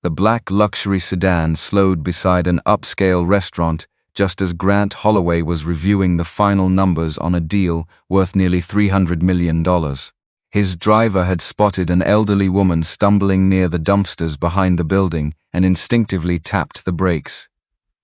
The black luxury sedan slowed beside an upscale restaurant just as Grant Holloway was reviewing the final numbers on a deal worth nearly $300 million. His driver had spotted an elderly woman stumbling near the dumpsters behind the building and instinctively tapped the brakes.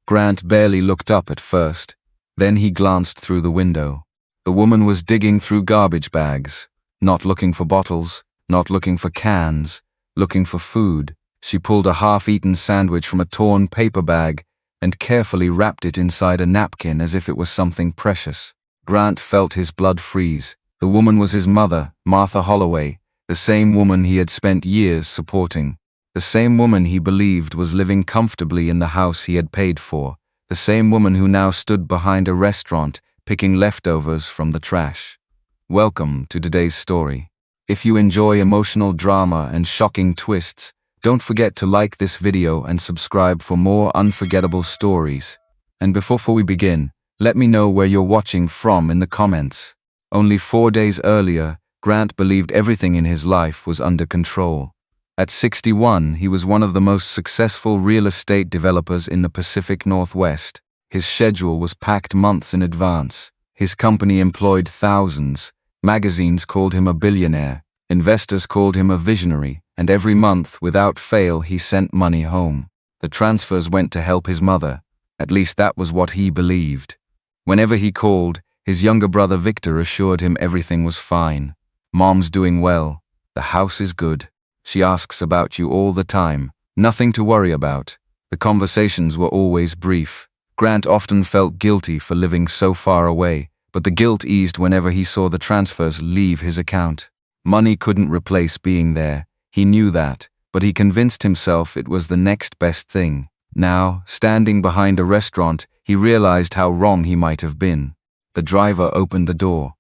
Grant barely looked up at first. Then he glanced through the window. The woman was digging through garbage bags, not looking for bottles, not looking for cans, looking for food. She pulled a half-eaten sandwich from a torn paper bag and carefully wrapped it inside a napkin as if it was something precious. Grant felt his blood freeze. The woman was his mother, Martha Holloway, the same woman he had spent years supporting, the same woman he believed was living comfortably in the house he had paid for, the same woman who now stood behind a restaurant picking leftovers from the trash. Welcome to today's story. If you enjoy emotional drama and shocking twists, don't forget to like this video and subscribe for more unforgettable stories. And before we begin, let me know where you're watching from in the comments. Only 4 days earlier, Grant believed everything in his life was under control. At 61, he was one of the most successful real estate developers in the Pacific Northwest. His schedule was packed months in advance. His company employed thousands. Magazines called him a billionaire. Investors called him a visionary. And every month, without fail, he sent money home. The transfers went to help his mother. At least that was what he believed. Whenever he called, his younger brother Victor assured him everything was fine. Mom's doing well. The house is good. She asks about you all the time. Nothing to worry about. The conversations were always brief. Grant often felt guilty for living so far away, but the guilt eased whenever he saw the transfers leave his account. Money couldn't replace being there. He knew that, but he convinced himself it was the next best thing. Now, standing behind a restaurant, he realized how wrong he might have been. The driver opened the door.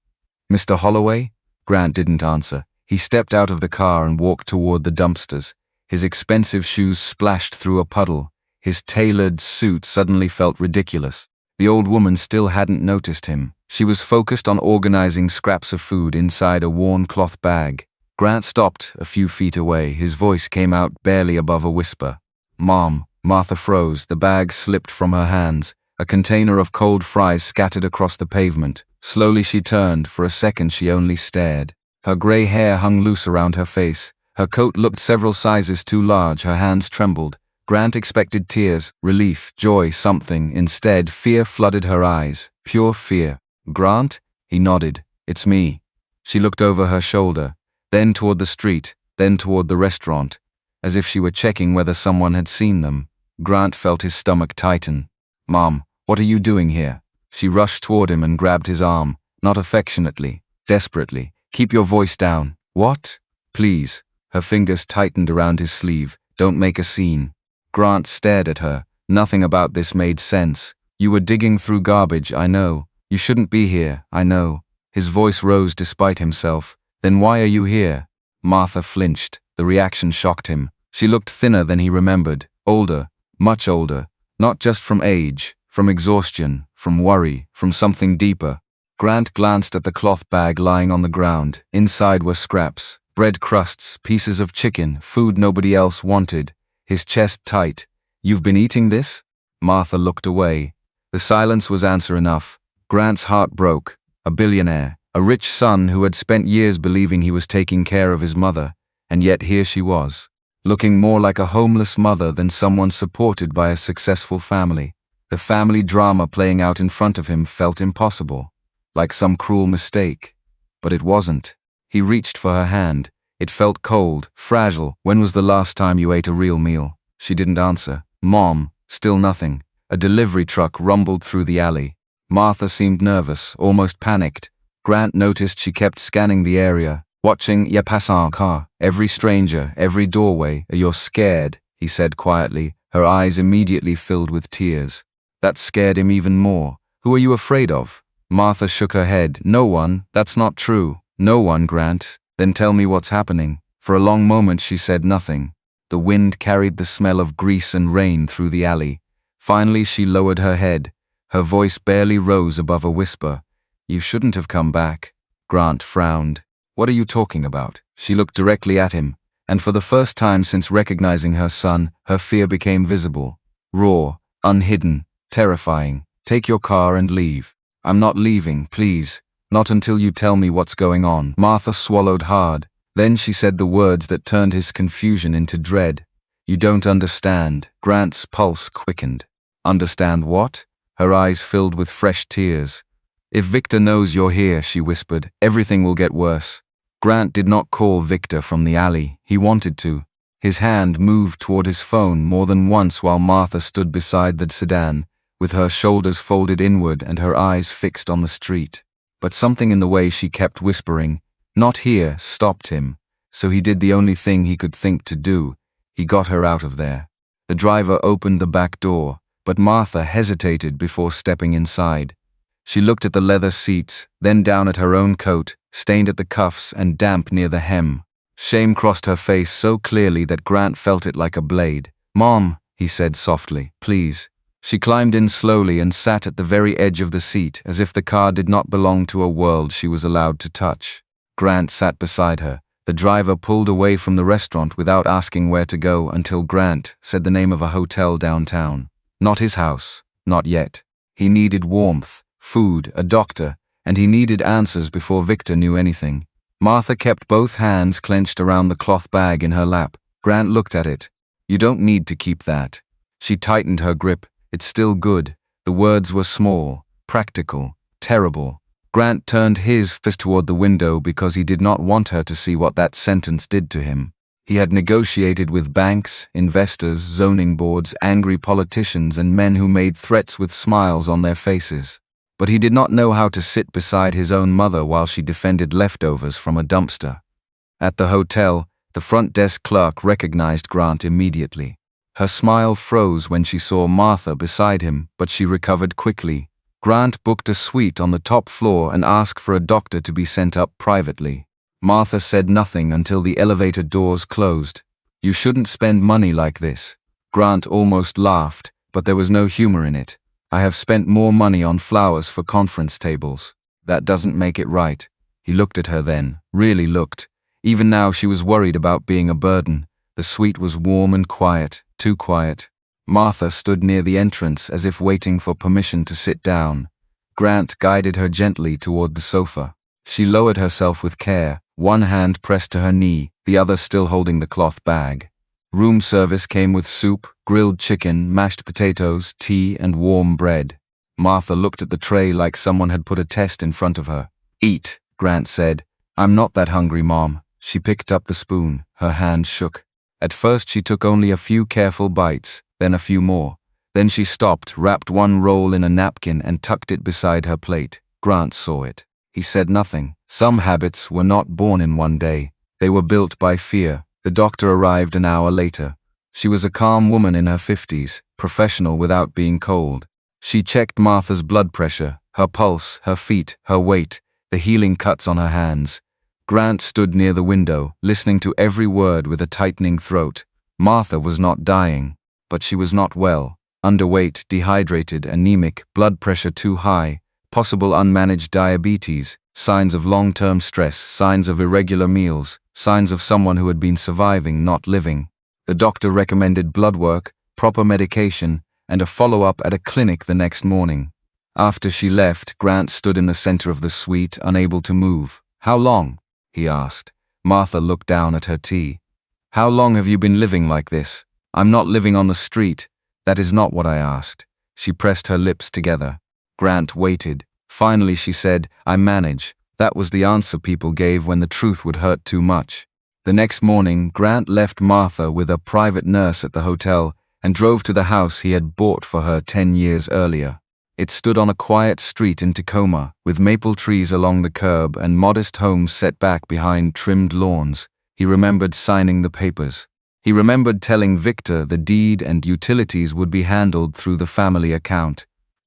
"Mr. Holloway?" Grant didn't answer. He stepped out of the car and walked toward the dumpsters. His expensive shoes splashed through a puddle. His tailored suit suddenly felt ridiculous. The old woman still hadn't noticed him. She was focused on organizing scraps of food inside a worn cloth bag. Grant stopped a few feet away. His voice came out barely above a whisper. "Mom." Martha froze. The bag slipped from her hands. A container of cold fries scattered across the pavement. Slowly she turned. For a second she only stared. Her gray hair hung loose around her face. Her coat looked several sizes too large. Her hands trembled. Grant expected tears, relief, joy, something. Instead, fear flooded her eyes. Pure fear. "Grant?" He nodded. "It's me." She looked over her shoulder, then toward the street, then toward the restaurant, as if she were checking whether someone had seen them. Grant felt his stomach tighten. "Mom, what are you doing here?" She rushed toward him and grabbed his arm, not affectionately, desperately. "Keep your voice down." "What?" "Please." Her fingers tightened around his sleeve. "Don't make a scene." Grant stared at her. Nothing about this made sense. "You were digging through garbage, I know. You shouldn't be here, I know." His voice rose despite himself. "Then why are you here?" Martha flinched. The reaction shocked him. She looked thinner than he remembered. Older, much older. Not just from age, from exhaustion, from worry, from something deeper. Grant glanced at the cloth bag lying on the ground. Inside were scraps, bread crusts, pieces of chicken, food nobody else wanted. His chest tight. "You've been eating this?" Martha looked away. The silence was answer enough. Grant's heart broke. A billionaire, a rich son who had spent years believing he was taking care of his mother, and yet here she was, looking more like a homeless mother than someone supported by a successful family. The family drama playing out in front of him felt impossible, like some cruel mistake. But it wasn't. He reached for her hand. It felt cold, fragile. "When was the last time you ate a real meal?" She didn't answer. "Mom." Still nothing. A delivery truck rumbled through the alley. Martha seemed nervous, almost panicked. Grant noticed she kept scanning the area, watching "Ya passant car." Every stranger, every doorway. "You're scared," he said quietly. Her eyes immediately filled with tears. That scared him even more. "Who are you afraid of?" Martha shook her head. "No one. That's not true." "No one, Grant." "Then tell me what's happening." For a long moment she said nothing. The wind carried the smell of grease and rain through the alley. Finally she lowered her head. Her voice barely rose above a whisper. "You shouldn't have come back." Grant frowned. "What are you talking about?" She looked directly at him, and for the first time since recognizing her son, her fear became visible. Raw, unhidden, terrifying. "Take your car and leave." "I'm not leaving, please. Not until you tell me what's going on." Martha swallowed hard. Then she said the words that turned his confusion into dread. "You don't understand." Grant's pulse quickened. "Understand what?" Her eyes filled with fresh tears. "If Victor knows you're here," she whispered, "everything will get worse." Grant did not call Victor from the alley. He wanted to. His hand moved toward his phone more than once while Martha stood beside the sedan, with her shoulders folded inward and her eyes fixed on the street. But something in the way she kept whispering, "Not here," stopped him. So he did the only thing he could think to do. He got her out of there. The driver opened the back door, but Martha hesitated before stepping inside. She looked at the leather seats, then down at her own coat, stained at the cuffs and damp near the hem. Shame crossed her face so clearly that Grant felt it like a blade. "Mom," he said softly, "please." She climbed in slowly and sat at the very edge of the seat, as if the car did not belong to a world she was allowed to touch. Grant sat beside her. The driver pulled away from the restaurant without asking where to go until Grant said the name of a hotel downtown. Not his house, not yet. He needed warmth, food, a doctor, and he needed answers before Victor knew anything. Martha kept both hands clenched around the cloth bag in her lap. Grant looked at it. "You don't need to keep that." She tightened her grip. "It's still good." The words were small, practical, terrible. Grant turned his fist toward the window because he did not want her to see what that sentence did to him. He had negotiated with banks, investors, zoning boards, angry politicians, and men who made threats with smiles on their faces. But he did not know how to sit beside his own mother while she defended leftovers from a dumpster. At the hotel, the front desk clerk recognized Grant immediately. Her smile froze when she saw Martha beside him, but she recovered quickly. Grant booked a suite on the top floor and asked for a doctor to be sent up privately. Martha said nothing until the elevator doors closed. "You shouldn't spend money like this." Grant almost laughed, but there was no humor in it. "I have spent more money on flowers for conference tables. That doesn't make it right." He looked at her then, really looked. Even now she was worried about being a burden. The suite was warm and quiet, too quiet. Martha stood near the entrance as if waiting for permission to sit down. Grant guided her gently toward the sofa. She lowered herself with care, one hand pressed to her knee, the other still holding the cloth bag. Room service came with soup, grilled chicken, mashed potatoes, tea, and warm bread. Martha looked at the tray like someone had put a test in front of her. "Eat," Grant said. "I'm not that hungry, Mom." She picked up the spoon. Her hand shook. At first she took only a few careful bites, then a few more. Then she stopped, wrapped one roll in a napkin and tucked it beside her plate. Grant saw it. He said nothing. Some habits were not born in one day. They were built by fear. The doctor arrived an hour later. She was a calm woman in her 50s, professional without being cold. She checked Martha's blood pressure, her pulse, her feet, her weight, the healing cuts on her hands. Grant stood near the window, listening to every word with a tightening throat. Martha was not dying, but she was not well. Underweight, dehydrated, anemic, blood pressure too high, possible unmanaged diabetes, signs of long-term stress, signs of irregular meals, signs of someone who had been surviving, not living. The doctor recommended blood work, proper medication, and a follow-up at a clinic the next morning. After she left, Grant stood in the center of the suite, unable to move. "How long?" he asked. Martha looked down at her tea. "How long have you been living like this?" "I'm not living on the street." "That is not what I asked." She pressed her lips together. Grant waited. Finally she said, "I manage." That was the answer people gave when the truth would hurt too much. The next morning, Grant left Martha with a private nurse at the hotel and drove to the house he had bought for her 10 years earlier. It stood on a quiet street in Tacoma, with maple trees along the curb and modest homes set back behind trimmed lawns. He remembered signing the papers. He remembered telling Victor the deed and utilities would be handled through the family account.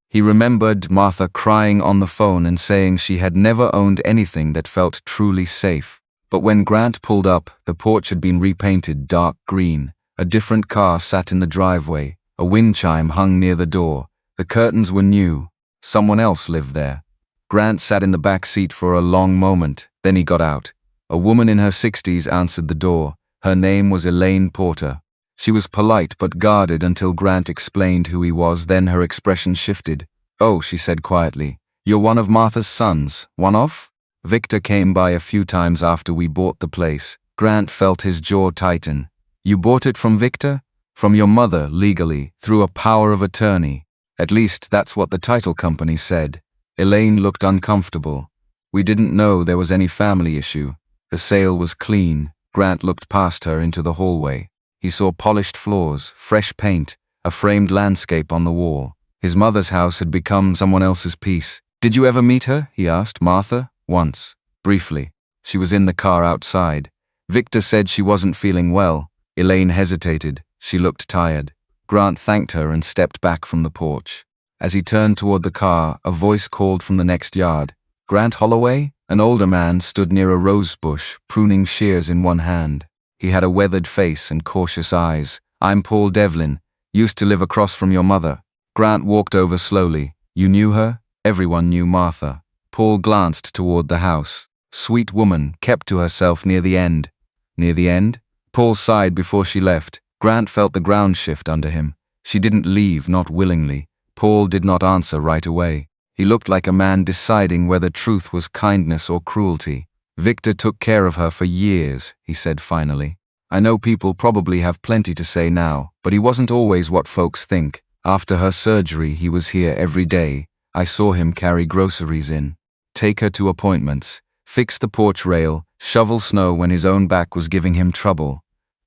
He remembered Martha crying on the phone and saying she had never owned anything that felt truly safe. But when Grant pulled up, the porch had been repainted dark green. A different car sat in the driveway. A wind chime hung near the door. The curtains were new. Someone else lived there. Grant sat in the back seat for a long moment. Then he got out. A woman in her 60s answered the door. Her name was Elaine Porter. She was polite but guarded until Grant explained who he was, then her expression shifted. "Oh," she said quietly. "You're one of Martha's sons." "One of?" "Victor came by a few times after we bought the place." Grant felt his jaw tighten. "You bought it from Victor?" "From your mother, legally, through a power of attorney. At least that's what the title company said." Elaine looked uncomfortable. "We didn't know there was any family issue. The sale was clean." Grant looked past her into the hallway. He saw polished floors, fresh paint, a framed landscape on the wall. His mother's house had become someone else's piece. "Did you ever meet her?" he asked. "Martha?" "Once. Briefly. She was in the car outside. Victor said she wasn't feeling well." Elaine hesitated. She looked tired. Grant thanked her and stepped back from the porch. As he turned toward the car, a voice called from the next yard. "Grant Holloway?" An older man stood near a rose bush, pruning shears in one hand. He had a weathered face and cautious eyes. "I'm Paul Devlin. Used to live across from your mother." Grant walked over slowly. "You knew her?" Everyone knew Martha. Paul glanced toward the house. "Sweet woman, kept to herself near the end." "Near the end?" Paul sighed before she left. Grant felt the ground shift under him. She didn't leave, not willingly. Paul did not answer right away. He looked like a man deciding whether truth was kindness or cruelty. "Victor took care of her for years," he said finally. "I know people probably have plenty to say now, but he wasn't always what folks think. After her surgery, he was here every day. I saw him carry groceries in, take her to appointments, fix the porch rail, shovel snow when his own back was giving him trouble."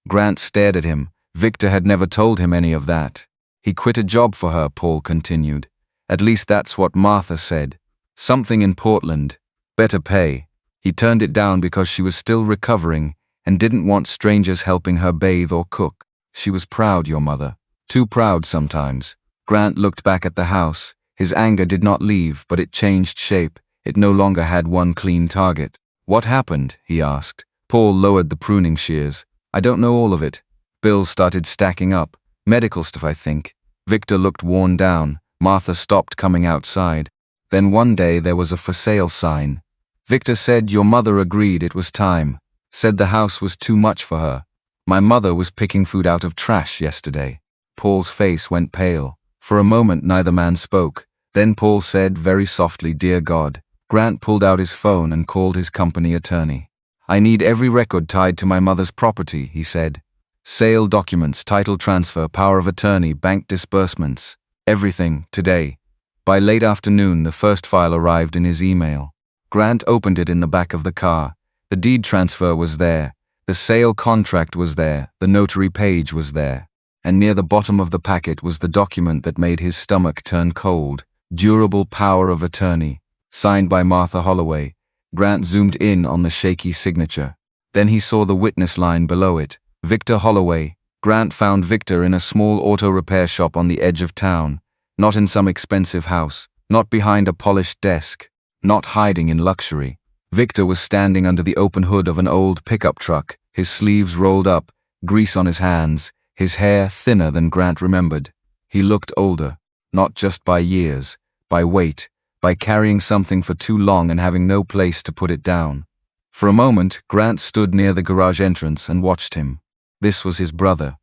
Grant stared at him. Victor had never told him any of that. "He quit a job for her," Paul continued. "At least that's what Martha said. Something in Portland. Better pay. He turned it down because she was still recovering and didn't want strangers helping her bathe or cook. She was proud, your mother. Too proud sometimes." Grant looked back at the house. His anger did not leave, but it changed shape. It no longer had one clean target. "What happened?" he asked. Paul lowered the pruning shears. "I don't know all of it. Bills started stacking up. Medical stuff, I think." Victor looked worn down. Martha stopped coming outside. Then one day there was a for sale sign. "Victor said your mother agreed it was time. Said the house was too much for her. My mother was picking food out of trash yesterday." Paul's face went pale. For a moment neither man spoke. Then Paul said very softly, "Dear God." Grant pulled out his phone and called his company attorney. "I need every record tied to my mother's property," he said. "Sale documents, title transfer, power of attorney, bank disbursements. Everything, today." By late afternoon, the first file arrived in his email. Grant opened it in the back of the car. The deed transfer was there. The sale contract was there. The notary page was there. And near the bottom of the packet was the document that made his stomach turn cold. Durable power of attorney. Signed by Martha Holloway. Grant zoomed in on the shaky signature. Then he saw the witness line below it. Victor Holloway. Grant found Victor in a small auto repair shop on the edge of town. Not in some expensive house. Not behind a polished desk. Not hiding in luxury. Victor was standing under the open hood of an old pickup truck, his sleeves rolled up, grease on his hands, his hair thinner than Grant remembered. He looked older, not just by years, by weight, by carrying something for too long and having no place to put it down. For a moment, Grant stood near the garage entrance and watched him. This was his brother.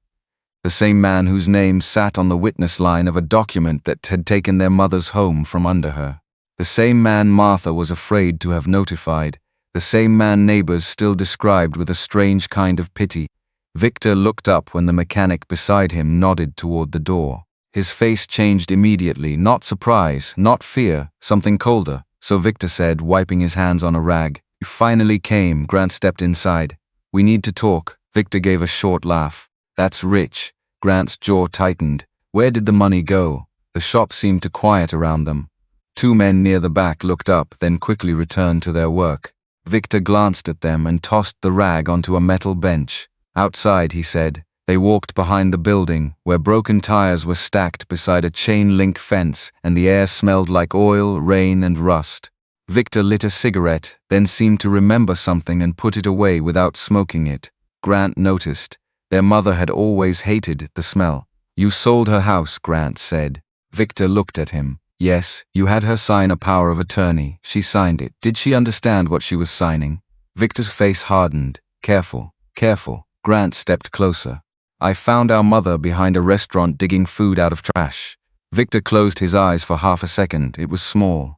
The same man whose name sat on the witness line of a document that had taken their mother's home from under her. The same man Martha was afraid to have notified. The same man neighbors still described with a strange kind of pity. Victor looked up when the mechanic beside him nodded toward the door. His face changed immediately, not surprise, not fear, something colder. So Victor said, wiping his hands on a rag. "You finally came." Grant stepped inside. "We need to talk." Victor gave a short laugh. "That's rich." Grant's jaw tightened. Where did the money go? The shop seemed to quiet around them. Two men near the back looked up, then quickly returned to their work. Victor glanced at them and tossed the rag onto a metal bench. "Outside," he said. They walked behind the building, where broken tires were stacked beside a chain-link fence and the air smelled like oil, rain, and rust. Victor lit a cigarette, then seemed to remember something and put it away without smoking it. Grant noticed. Their mother had always hated the smell. "You sold her house," Grant said. Victor looked at him. "Yes, you had her sign a power of attorney. She signed it. Did she understand what she was signing?" Victor's face hardened. Careful, careful. Grant stepped closer. I found our mother behind a restaurant digging food out of trash. Victor closed his eyes for half a second. It was small.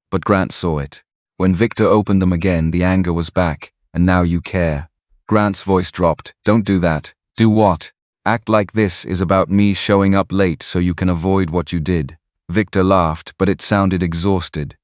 But Grant saw it. When Victor opened them again, the anger was back. And now you care. Grant's voice dropped. Don't do that. Do what? Act like this is about me showing up late so you can avoid what you did. Victor laughed, but it sounded exhausted.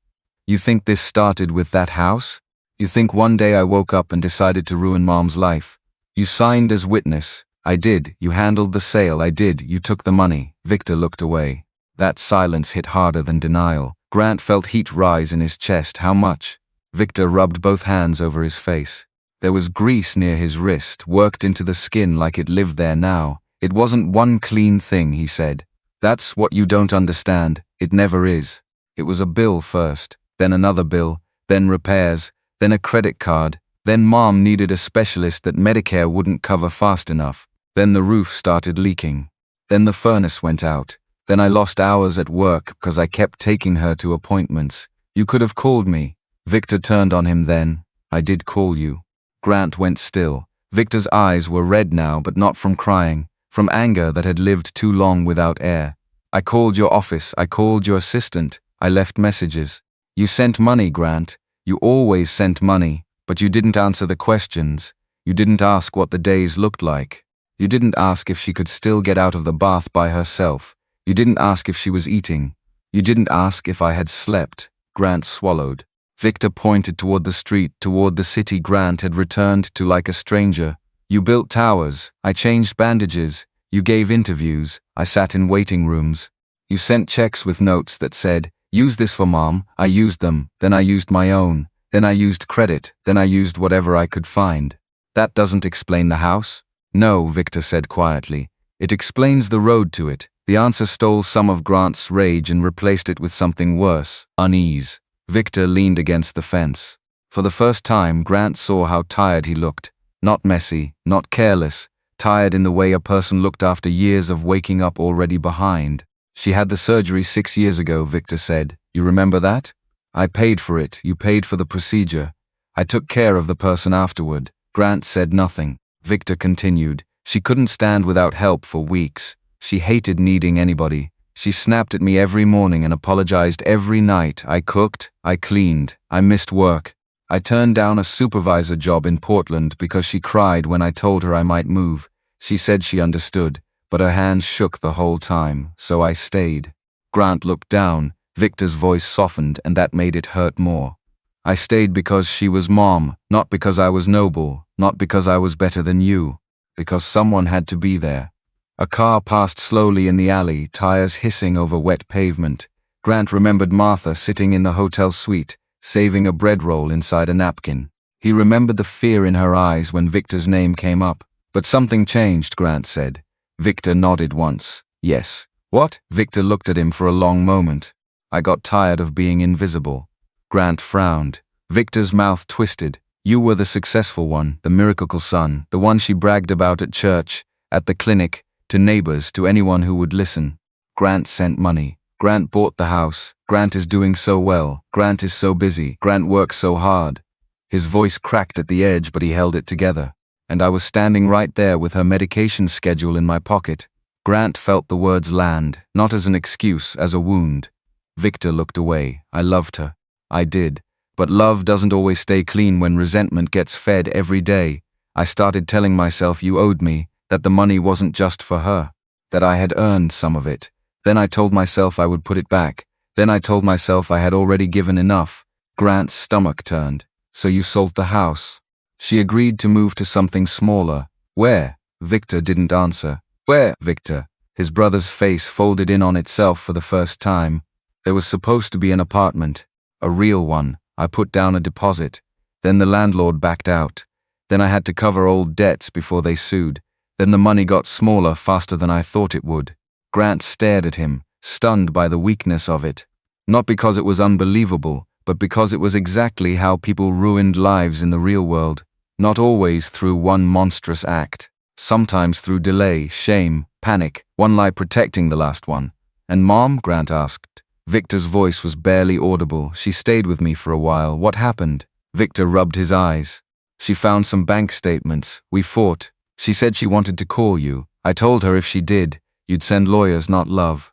You think this started with that house? You think one day I woke up and decided to ruin Mom's life? You signed as witness. I did. You handled the sale. I did. You took the money. Victor looked away. That silence hit harder than denial. Grant felt heat rise in his chest. How much? Victor rubbed both hands over his face. There was grease near his wrist, worked into the skin like it lived there now. It wasn't one clean thing, he said. That's what you don't understand. It never is. It was a bill first, then another bill, then repairs, then a credit card, then Mom needed a specialist that Medicare wouldn't cover fast enough. Then the roof started leaking. Then the furnace went out. Then I lost hours at work because I kept taking her to appointments. You could have called me. Victor turned on him then. I did call you. Grant went still. Victor's eyes were red now, but not from crying, from anger that had lived too long without air. I called your office. I called your assistant. I left messages. You sent money, Grant. You always sent money, but you didn't answer the questions. You didn't ask what the days looked like. You didn't ask if she could still get out of the bath by herself. You didn't ask if she was eating. You didn't ask if I had slept. Grant swallowed. Victor pointed toward the street, toward the city Grant had returned to like a stranger. You built towers. I changed bandages. You gave interviews. I sat in waiting rooms. You sent checks with notes that said, use this for Mom. I used them. Then I used my own. Then I used credit. Then I used whatever I could find. That doesn't explain the house? No, Victor said quietly. It explains the road to it. The answer stole some of Grant's rage and replaced it with something worse, unease. Victor leaned against the fence. For the first time, Grant saw how tired he looked. Not messy, not careless, tired in the way a person looked after years of waking up already behind. She had the surgery 6 years ago, Victor said. You remember that? I paid for it. You paid for the procedure. I took care of the person afterward. Grant said nothing. Victor continued. She couldn't stand without help for weeks. She hated needing anybody. She snapped at me every morning and apologized every night. I cooked, I cleaned, I missed work. I turned down a supervisor job in Portland because she cried when I told her I might move. She said she understood, but her hands shook the whole time, so I stayed. Grant looked down. Victor's voice softened, and that made it hurt more. I stayed because she was Mom, not because I was noble, not because I was better than you, because someone had to be there. A car passed slowly in the alley, tires hissing over wet pavement. Grant remembered Martha sitting in the hotel suite, saving a bread roll inside a napkin. He remembered the fear in her eyes when Victor's name came up. But something changed, Grant said. Victor nodded once. Yes. What? Victor looked at him for a long moment. I got tired of being invisible. Grant frowned. Victor's mouth twisted. You were the successful one, the miracle son, the one she bragged about at church, at the clinic, to neighbors, to anyone who would listen. Grant sent money. Grant bought the house. Grant is doing so well. Grant is so busy. Grant works so hard. His voice cracked at the edge, but he held it together. And I was standing right there with her medication schedule in my pocket. Grant felt the words land, not as an excuse, as a wound. Victor looked away. I loved her. I did. But love doesn't always stay clean when resentment gets fed every day. I started telling myself you owed me, that the money wasn't just for her, that I had earned some of it. Then I told myself I would put it back. Then I told myself I had already given enough. Grant's stomach turned. So you sold the house. She agreed to move to something smaller. Where? Victor didn't answer. Where, Victor? His brother's face folded in on itself for the first time. There was supposed to be an apartment. A real one. I put down a deposit. Then the landlord backed out. Then I had to cover old debts before they sued. Then the money got smaller faster than I thought it would. Grant stared at him, stunned by the weakness of it. Not because it was unbelievable, but because it was exactly how people ruined lives in the real world. Not always through one monstrous act. Sometimes through delay, shame, panic, one lie protecting the last one. And Mom? Grant asked. Victor's voice was barely audible. She stayed with me for a while. What happened? Victor rubbed his eyes. She found some bank statements. We fought. She said she wanted to call you. I told her if she did, you'd send lawyers, not love.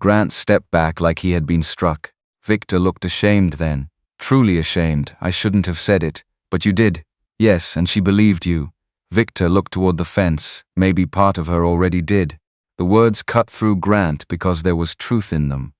Grant stepped back like he had been struck. Victor looked ashamed then. Truly ashamed. I shouldn't have said it. But you did. Yes, and she believed you. Victor looked toward the fence. Maybe part of her already did. The words cut through Grant because there was truth in them.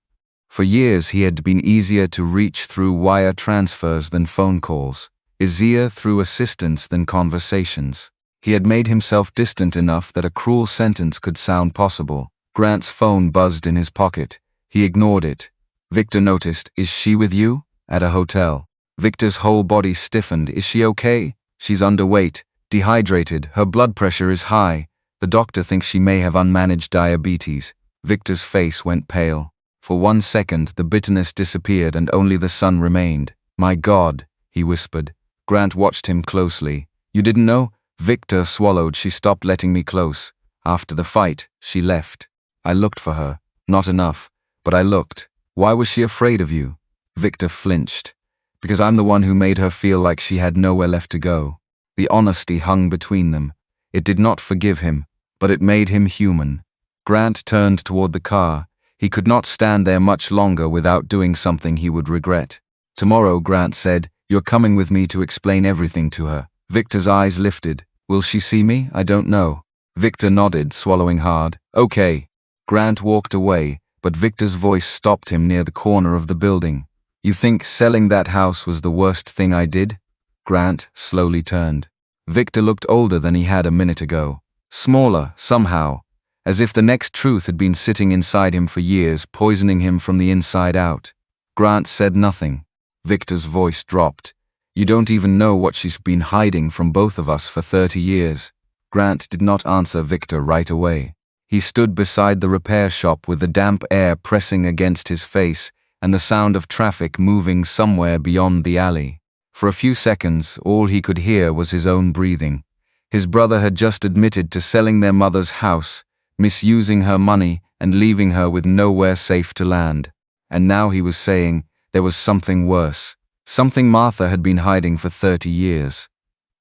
For years he had been easier to reach through wire transfers than phone calls, easier through assistance than conversations. He had made himself distant enough that a cruel sentence could sound possible. Grant's phone buzzed in his pocket. He ignored it. Victor noticed, "Is she with you?" At a hotel. Victor's whole body stiffened. "Is she okay?" "She's underweight, dehydrated, her blood pressure is high. The doctor thinks she may have unmanaged diabetes." Victor's face went pale. For 1 second, the bitterness disappeared and only the sun remained. "My God," he whispered. Grant watched him closely. "You didn't know?" Victor swallowed. "She stopped letting me close. After the fight, she left. I looked for her. Not enough, but I looked. Why was she afraid of you?" Victor flinched. "Because I'm the one who made her feel like she had nowhere left to go." The honesty hung between them. It did not forgive him, but it made him human. Grant turned toward the car. He could not stand there much longer without doing something he would regret. "Tomorrow," Grant said, "you're coming with me to explain everything to her." Victor's eyes lifted. "Will she see me? I don't know." Victor nodded, swallowing hard. "Okay." Grant walked away, but Victor's voice stopped him near the corner of the building. "You think selling that house was the worst thing I did?" Grant slowly turned. Victor looked older than he had a minute ago. Smaller, somehow, as if the next truth had been sitting inside him for years, poisoning him from the inside out. Grant said nothing. Victor's voice dropped. "You don't even know what she's been hiding from both of us for 30 years. Grant did not answer Victor right away. He stood beside the repair shop with the damp air pressing against his face and the sound of traffic moving somewhere beyond the alley. For a few seconds, all he could hear was his own breathing. His brother had just admitted to selling their mother's house, misusing her money and leaving her with nowhere safe to land. And now he was saying there was something worse, something Martha had been hiding for 30 years.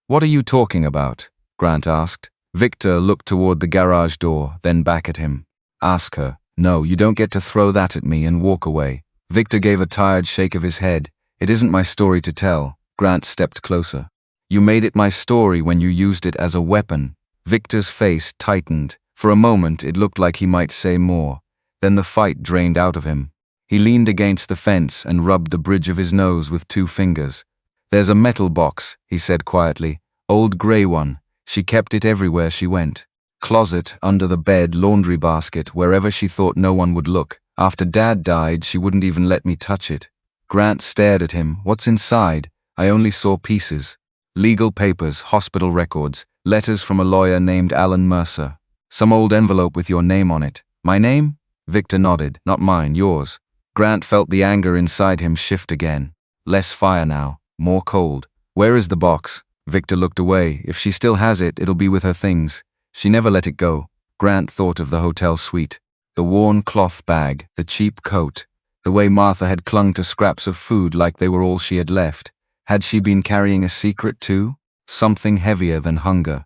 "What are you talking about?" Grant asked. Victor looked toward the garage door, then back at him. "Ask her." "No, you don't get to throw that at me and walk away." Victor gave a tired shake of his head. "It isn't my story to tell." Grant stepped closer. "You made it my story when you used it as a weapon." Victor's face tightened. For a moment, it looked like he might say more. Then the fight drained out of him. He leaned against the fence and rubbed the bridge of his nose with 2 fingers. "There's a metal box," he said quietly. "Old gray one. She kept it everywhere she went. Closet, under the bed, laundry basket, wherever she thought no one would look. After Dad died, she wouldn't even let me touch it." Grant stared at him. "What's inside?" "I only saw pieces. Legal papers, hospital records, letters from a lawyer named Alan Mercer. Some old envelope with your name on it." "My name?" Victor nodded. "Not mine, yours." Grant felt the anger inside him shift again. Less fire now, more cold. "Where is the box?" Victor looked away. "If she still has it, it'll be with her things. She never let it go." Grant thought of the hotel suite. The worn cloth bag, the cheap coat, the way Martha had clung to scraps of food like they were all she had left. Had she been carrying a secret too? Something heavier than hunger.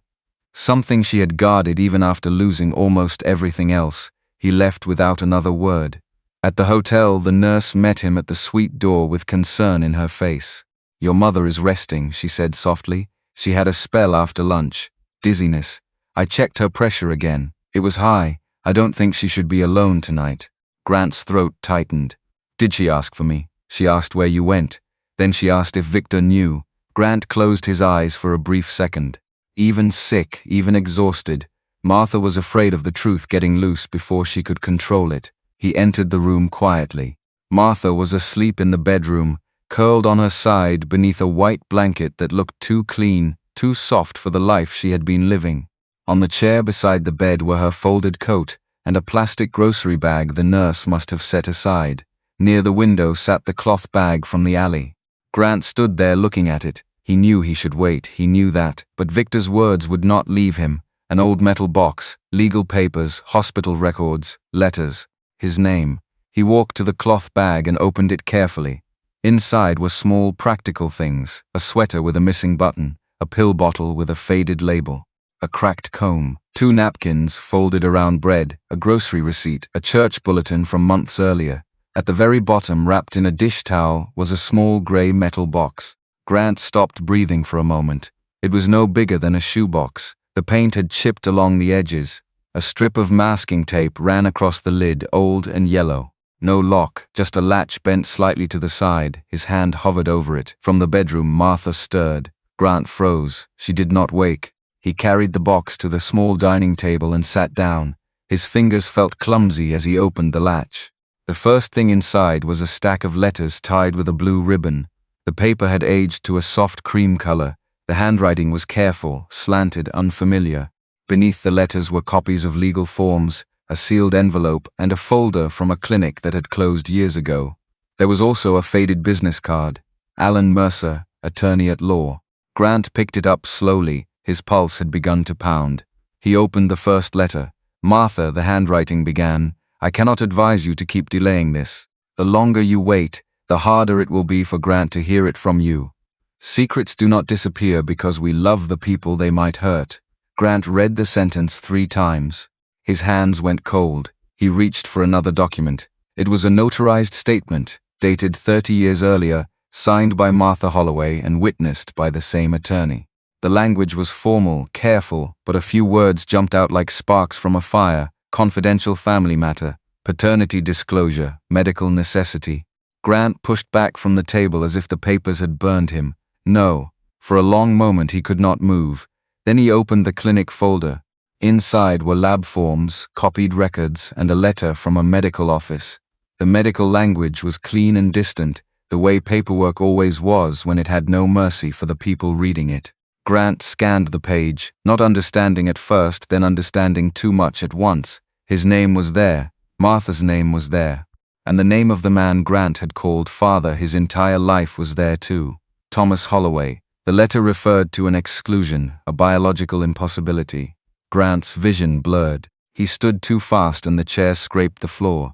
Something she had guarded even after losing almost everything else. He left without another word. At the hotel, the nurse met him at the suite door with concern in her face. "Your mother is resting," she said softly. "She had a spell after lunch. Dizziness. I checked her pressure again. It was high. I don't think she should be alone tonight." Grant's throat tightened. "Did she ask for me?" "She asked where you went. Then she asked if Victor knew." Grant closed his eyes for a brief second. Even sick, even exhausted, Martha was afraid of the truth getting loose before she could control it. He entered the room quietly. Martha was asleep in the bedroom, curled on her side beneath a white blanket that looked too clean, too soft for the life she had been living. On the chair beside the bed were her folded coat and a plastic grocery bag the nurse must have set aside. Near the window sat the cloth bag from the alley. Grant stood there looking at it. He knew he should wait, he knew that, but Victor's words would not leave him. An old metal box, legal papers, hospital records, letters, his name. He walked to the cloth bag and opened it carefully. Inside were small practical things, a sweater with a missing button, a pill bottle with a faded label. a cracked comb, 2 napkins folded around bread, a grocery receipt, a church bulletin from months earlier. At the very bottom, wrapped in a dish towel, was a small gray metal box. Grant stopped breathing for a moment. It was no bigger than a shoebox. The paint had chipped along the edges. A strip of masking tape ran across the lid, old and yellow. No lock, just a latch bent slightly to the side. His hand hovered over it. From the bedroom, Martha stirred. Grant froze. She did not wake. He carried the box to the small dining table and sat down. His fingers felt clumsy as he opened the latch. The first thing inside was a stack of letters tied with a blue ribbon. The paper had aged to a soft cream color. The handwriting was careful, slanted, unfamiliar. Beneath the letters were copies of legal forms, a sealed envelope, and a folder from a clinic that had closed years ago. There was also a faded business card. Alan Mercer, attorney at law. Grant picked it up slowly. His pulse had begun to pound. He opened the first letter. Martha, the handwriting began, I cannot advise you to keep delaying this. The longer you wait, the harder it will be for Grant to hear it from you. Secrets do not disappear because we love the people they might hurt. Grant read the sentence 3 times. His hands went cold. He reached for another document. It was a notarized statement, dated 30 years earlier, signed by Martha Holloway and witnessed by the same attorney. The language was formal, careful, but a few words jumped out like sparks from a fire. Confidential family matter, paternity disclosure, medical necessity. Grant pushed back from the table as if the papers had burned him. No. For a long moment he could not move. Then he opened the clinic folder. Inside were lab forms, copied records, and a letter from a medical office. The medical language was clean and distant, the way paperwork always was when it had no mercy for the people reading it. Grant scanned the page, not understanding at first, then understanding too much at once. His name was there, Martha's name was there, and the name of the man Grant had called father his entire life was there too. Thomas Holloway. The letter referred to an exclusion, a biological impossibility. Grant's vision blurred. He stood too fast and the chair scraped the floor.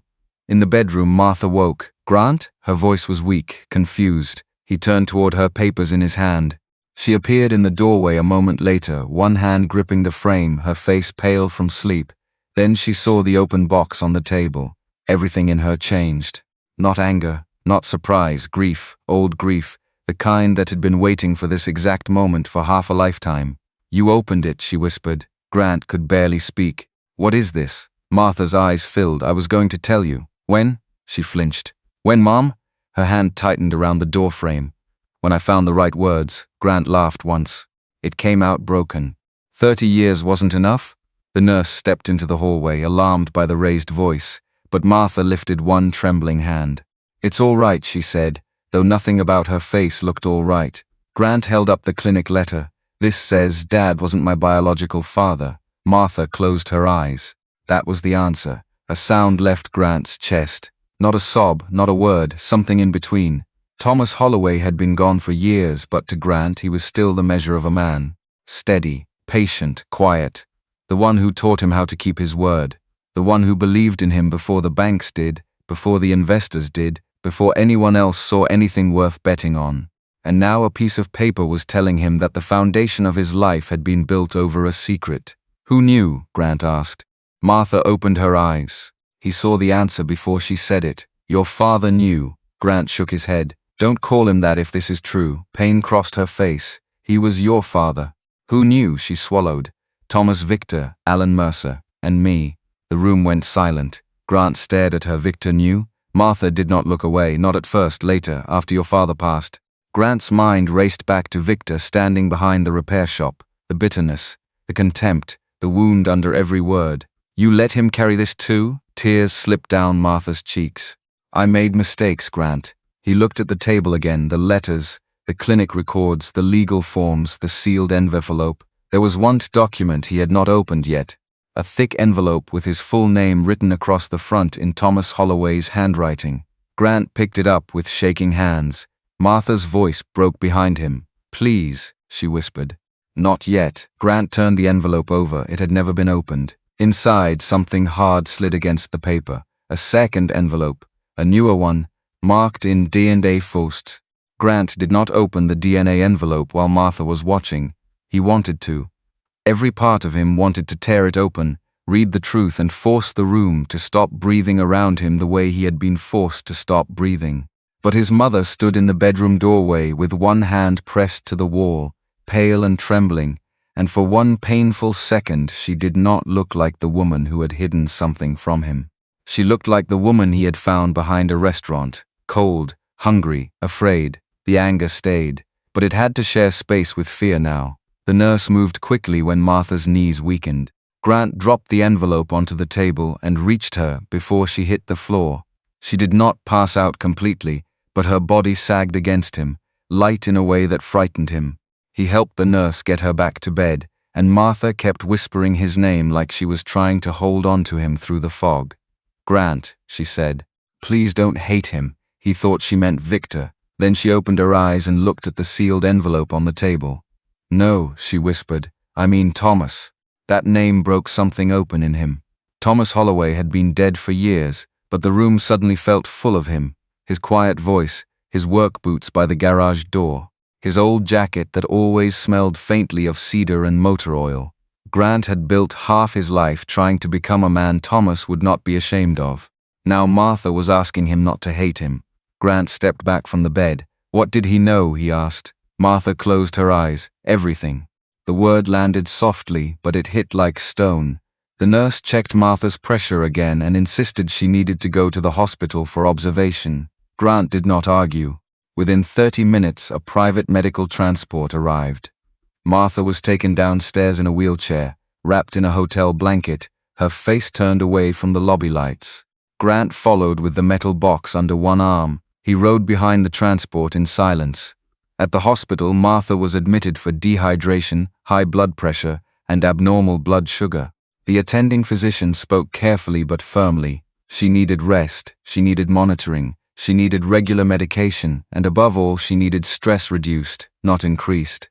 In the bedroom, Martha woke. Grant? Her voice was weak, confused. He turned toward her, papers in his hand. She appeared in the doorway a moment later, one hand gripping the frame, her face pale from sleep. Then she saw the open box on the table. Everything in her changed. Not anger, not surprise, grief, old grief, the kind that had been waiting for this exact moment for half a lifetime. You opened it, she whispered. Grant could barely speak. What is this? Martha's eyes filled. I was going to tell you. When? She flinched. When, Mom? Her hand tightened around the door frame. When I found the right words. Grant laughed once. It came out broken. 30 years wasn't enough? The nurse stepped into the hallway, alarmed by the raised voice, but Martha lifted one trembling hand. It's all right, she said, though nothing about her face looked all right. Grant held up the clinic letter. This says Dad wasn't my biological father. Martha closed her eyes. That was the answer. A sound left Grant's chest. Not a sob, not a word, something in between. Thomas Holloway had been gone for years, but to Grant he was still the measure of a man. Steady, patient, quiet. The one who taught him how to keep his word. The one who believed in him before the banks did, before the investors did, before anyone else saw anything worth betting on. And now a piece of paper was telling him that the foundation of his life had been built over a secret. Who knew? Grant asked. Martha opened her eyes. He saw the answer before she said it. Your father knew. Grant shook his head. Don't call him that if this is true. Pain crossed her face. He was your father. Who knew? She swallowed. Thomas Victor, Alan Mercer, and me. The room went silent. Grant stared at her. Victor knew? Martha did not look away, not at first, later, after your father passed. Grant's mind raced back to Victor standing behind the repair shop. The bitterness, the contempt, the wound under every word. You let him carry this too? Tears slipped down Martha's cheeks. I made mistakes, Grant. He looked at the table again, the letters, the clinic records, the legal forms, the sealed envelope. There was one document he had not opened yet. A thick envelope with his full name written across the front in Thomas Holloway's handwriting. Grant picked it up with shaking hands. Martha's voice broke behind him. Please, she whispered. Not yet. Grant turned the envelope over. It had never been opened. Inside, something hard slid against the paper. A second envelope. A newer one, marked in DNA Faust. Grant did not open the DNA envelope while Martha was watching. He wanted to. Every part of him wanted to tear it open, read the truth, and force the room to stop breathing around him the way he had been forced to stop breathing. But his mother stood in the bedroom doorway with one hand pressed to the wall, pale and trembling, and for one painful second she did not look like the woman who had hidden something from him. She looked like the woman he had found behind a restaurant, cold, hungry, afraid. The anger stayed, but it had to share space with fear now. The nurse moved quickly when Martha's knees weakened. Grant dropped the envelope onto the table and reached her before she hit the floor. She did not pass out completely, but her body sagged against him, light in a way that frightened him. He helped the nurse get her back to bed, and Martha kept whispering his name like she was trying to hold on to him through the fog. "Grant," she said. "Please don't hate him." He thought she meant Victor. Then she opened her eyes and looked at the sealed envelope on the table. "No," she whispered. "I mean Thomas." That name broke something open in him. Thomas Holloway had been dead for years, but the room suddenly felt full of him. His quiet voice, his work boots by the garage door, his old jacket that always smelled faintly of cedar and motor oil. Grant had built half his life trying to become a man Thomas would not be ashamed of. Now Martha was asking him not to hate him. Grant stepped back from the bed. "What did he know?" he asked. Martha closed her eyes. "Everything." The word landed softly, but it hit like stone. The nurse checked Martha's pressure again and insisted she needed to go to the hospital for observation. Grant did not argue. Within 30 minutes, a private medical transport arrived. Martha was taken downstairs in a wheelchair, wrapped in a hotel blanket, her face turned away from the lobby lights. Grant followed with the metal box under one arm. He rode behind the transport in silence. At the hospital, Martha was admitted for dehydration, high blood pressure, and abnormal blood sugar. The attending physician spoke carefully but firmly. She needed rest, she needed monitoring, she needed regular medication, and above all, she needed stress reduced, not increased.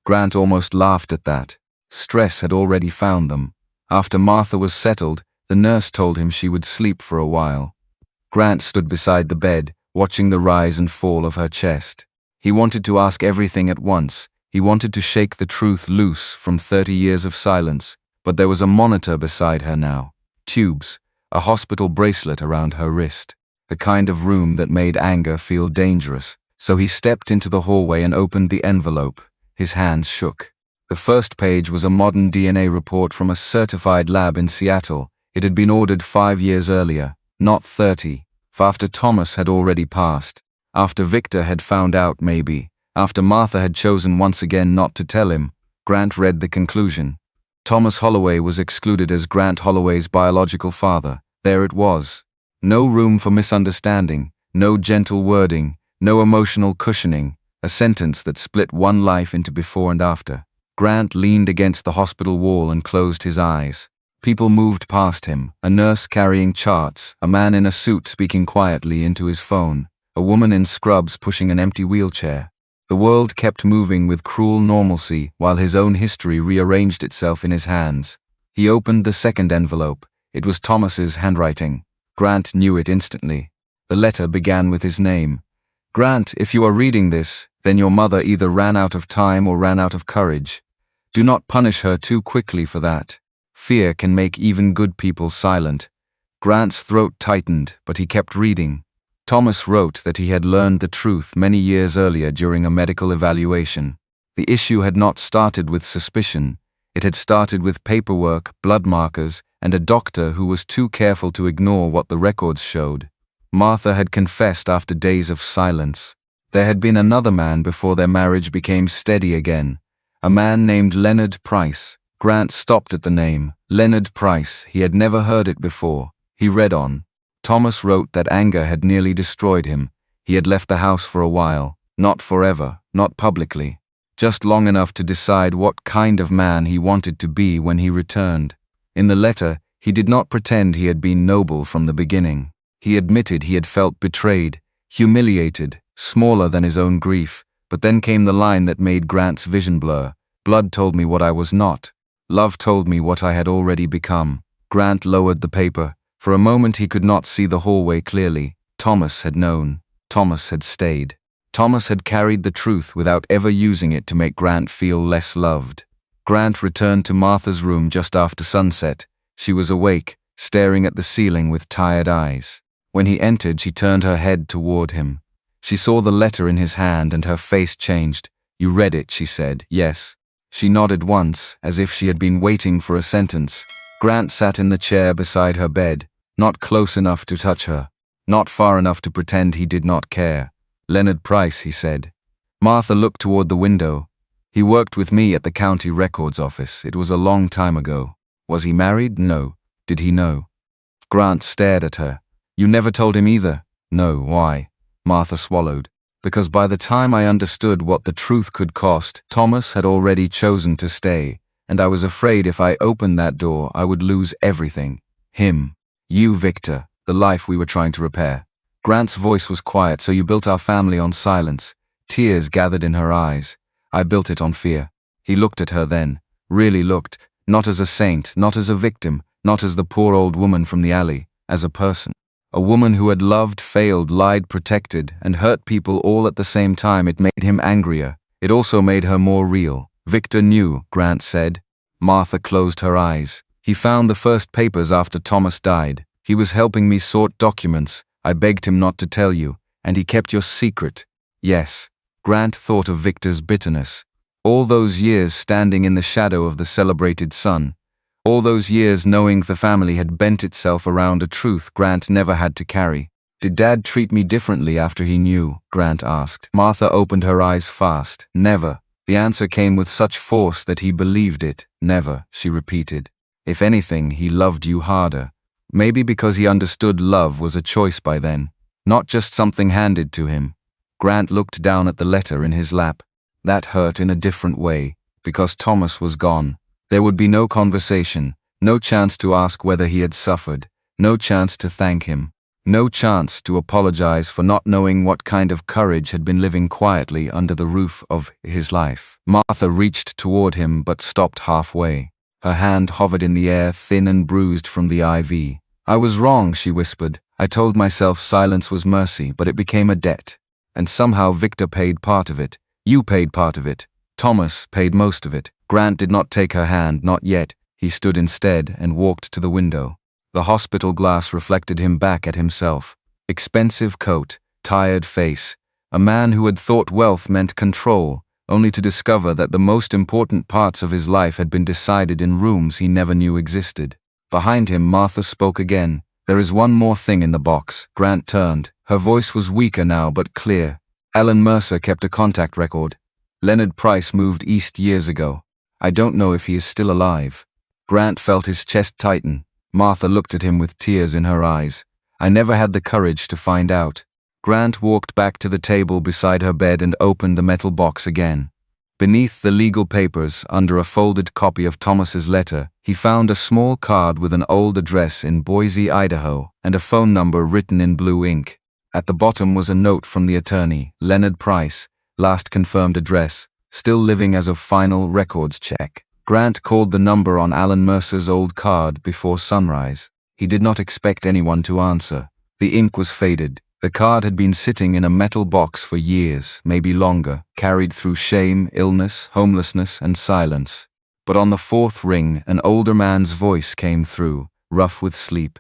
Grant almost laughed at that. Stress had already found them. After Martha was settled, the nurse told him she would sleep for a while. Grant stood beside the bed, watching the rise and fall of her chest. He wanted to ask everything at once. He wanted to shake the truth loose from 30 years of silence, but there was a monitor beside her now. Tubes, a hospital bracelet around her wrist. The kind of room that made anger feel dangerous. So he stepped into the hallway and opened the envelope. His hands shook. The first page was a modern DNA report from a certified lab in Seattle. It had been ordered 5 years earlier, not 30, after Thomas had already passed. After Victor had found out, maybe. After Martha had chosen once again not to tell him. Grant read the conclusion. Thomas Holloway was excluded as Grant Holloway's biological father. There it was. No room for misunderstanding, no gentle wording, no emotional cushioning, a sentence that split one life into before and after. Grant leaned against the hospital wall and closed his eyes. People moved past him, a nurse carrying charts, a man in a suit speaking quietly into his phone, a woman in scrubs pushing an empty wheelchair. The world kept moving with cruel normalcy while his own history rearranged itself in his hands. He opened the second envelope. It was Thomas's handwriting. Grant knew it instantly. The letter began with his name. "Grant, if you are reading this, then your mother either ran out of time or ran out of courage. Do not punish her too quickly for that. Fear can make even good people silent." Grant's throat tightened, but he kept reading. Thomas wrote that he had learned the truth many years earlier during a medical evaluation. The issue had not started with suspicion. It had started with paperwork, blood markers, and a doctor who was too careful to ignore what the records showed. Martha had confessed after days of silence. There had been another man before their marriage became steady again. A man named Leonard Price. Grant stopped at the name. Leonard Price. He had never heard it before. He read on. Thomas wrote that anger had nearly destroyed him. He had left the house for a while. Not forever, not publicly. Just long enough to decide what kind of man he wanted to be when he returned. In the letter, he did not pretend he had been noble from the beginning. He admitted he had felt betrayed, humiliated, smaller than his own grief, but then came the line that made Grant's vision blur. "Blood told me what I was not. Love told me what I had already become." Grant lowered the paper. For a moment he could not see the hallway clearly. Thomas had known. Thomas had stayed. Thomas had carried the truth without ever using it to make Grant feel less loved. Grant returned to Martha's room just after sunset. She was awake, staring at the ceiling with tired eyes. When he entered, she turned her head toward him. She saw the letter in his hand and her face changed. "You read it," she said. "Yes." She nodded once, as if she had been waiting for a sentence. Grant sat in the chair beside her bed, not close enough to touch her, not far enough to pretend he did not care. "Leonard Price," he said. Martha looked toward the window. "He worked with me at the county records office. It was a long time ago." "Was he married?" "No." "Did he know?" Grant stared at her. "You never told him either?" "No." "Why?" Martha swallowed. "Because by the time I understood what the truth could cost, Thomas had already chosen to stay, and I was afraid if I opened that door, I would lose everything. Him. You, Victor. The life we were trying to repair." Grant's voice was quiet. "So you built our family on silence." Tears gathered in her eyes. "I built it on fear." He looked at her then. Really looked. Not as a saint, not as a victim, not as the poor old woman from the alley. As a person. A woman who had loved, failed, lied, protected, and hurt people all at the same time. It made him angrier. It also made her more real. "Victor knew," Grant said. Martha closed her eyes. "He found the first papers after Thomas died. He was helping me sort documents. I begged him not to tell you, and he kept your secret." "Yes." Grant thought of Victor's bitterness. All those years standing in the shadow of the celebrated son. All those years knowing the family had bent itself around a truth Grant never had to carry. "Did Dad treat me differently after he knew?" Grant asked. Martha opened her eyes fast. "Never." The answer came with such force that he believed it. "Never," she repeated. "If anything, he loved you harder. Maybe because he understood love was a choice by then, not just something handed to him." Grant looked down at the letter in his lap. That hurt in a different way, because Thomas was gone. There would be no conversation, no chance to ask whether he had suffered, no chance to thank him, no chance to apologize for not knowing what kind of courage had been living quietly under the roof of his life. Martha reached toward him but stopped halfway. Her hand hovered in the air, thin and bruised from the IV. "I was wrong," she whispered. "I told myself silence was mercy, but it became a debt. And somehow Victor paid part of it. You paid part of it. Thomas paid most of it." Grant did not take her hand, not yet. He stood instead and walked to the window. The hospital glass reflected him back at himself. Expensive coat, tired face. A man who had thought wealth meant control, only to discover that the most important parts of his life had been decided in rooms he never knew existed. Behind him, Martha spoke again. "There is one more thing in the box." Grant turned. Her voice was weaker now, but clear. "Alan Mercer kept a contact record. Leonard Price moved east years ago. I don't know if he is still alive." Grant felt his chest tighten. Martha looked at him with tears in her eyes. "I never had the courage to find out." Grant walked back to the table beside her bed and opened the metal box again. Beneath the legal papers, under a folded copy of Thomas's letter, he found a small card with an old address in Boise, Idaho, and a phone number written in blue ink. At the bottom was a note from the attorney, Leonard Price, last confirmed address, still living as of final records check. Grant called the number on Alan Mercer's old card before sunrise. He did not expect anyone to answer. The ink was faded. The card had been sitting in a metal box for years, maybe longer, carried through shame, illness, homelessness, and silence. But on the fourth ring, an older man's voice came through, rough with sleep.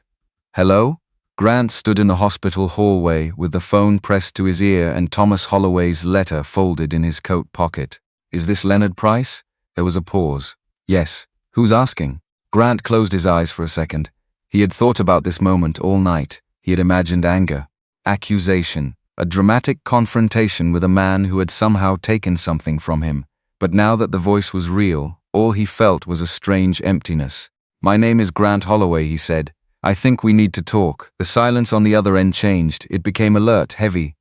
"Hello?" Grant stood in the hospital hallway with the phone pressed to his ear and Thomas Holloway's letter folded in his coat pocket. "Is this Leonard Price?" There was a pause. "Yes." "Who's asking?" Grant closed his eyes for a second. He had thought about this moment all night. He had imagined anger, accusation, a dramatic confrontation with a man who had somehow taken something from him. But now that the voice was real, all he felt was a strange emptiness. "My name is Grant Holloway," he said. "I think we need to talk." The silence on the other end changed. It became alert, heavy.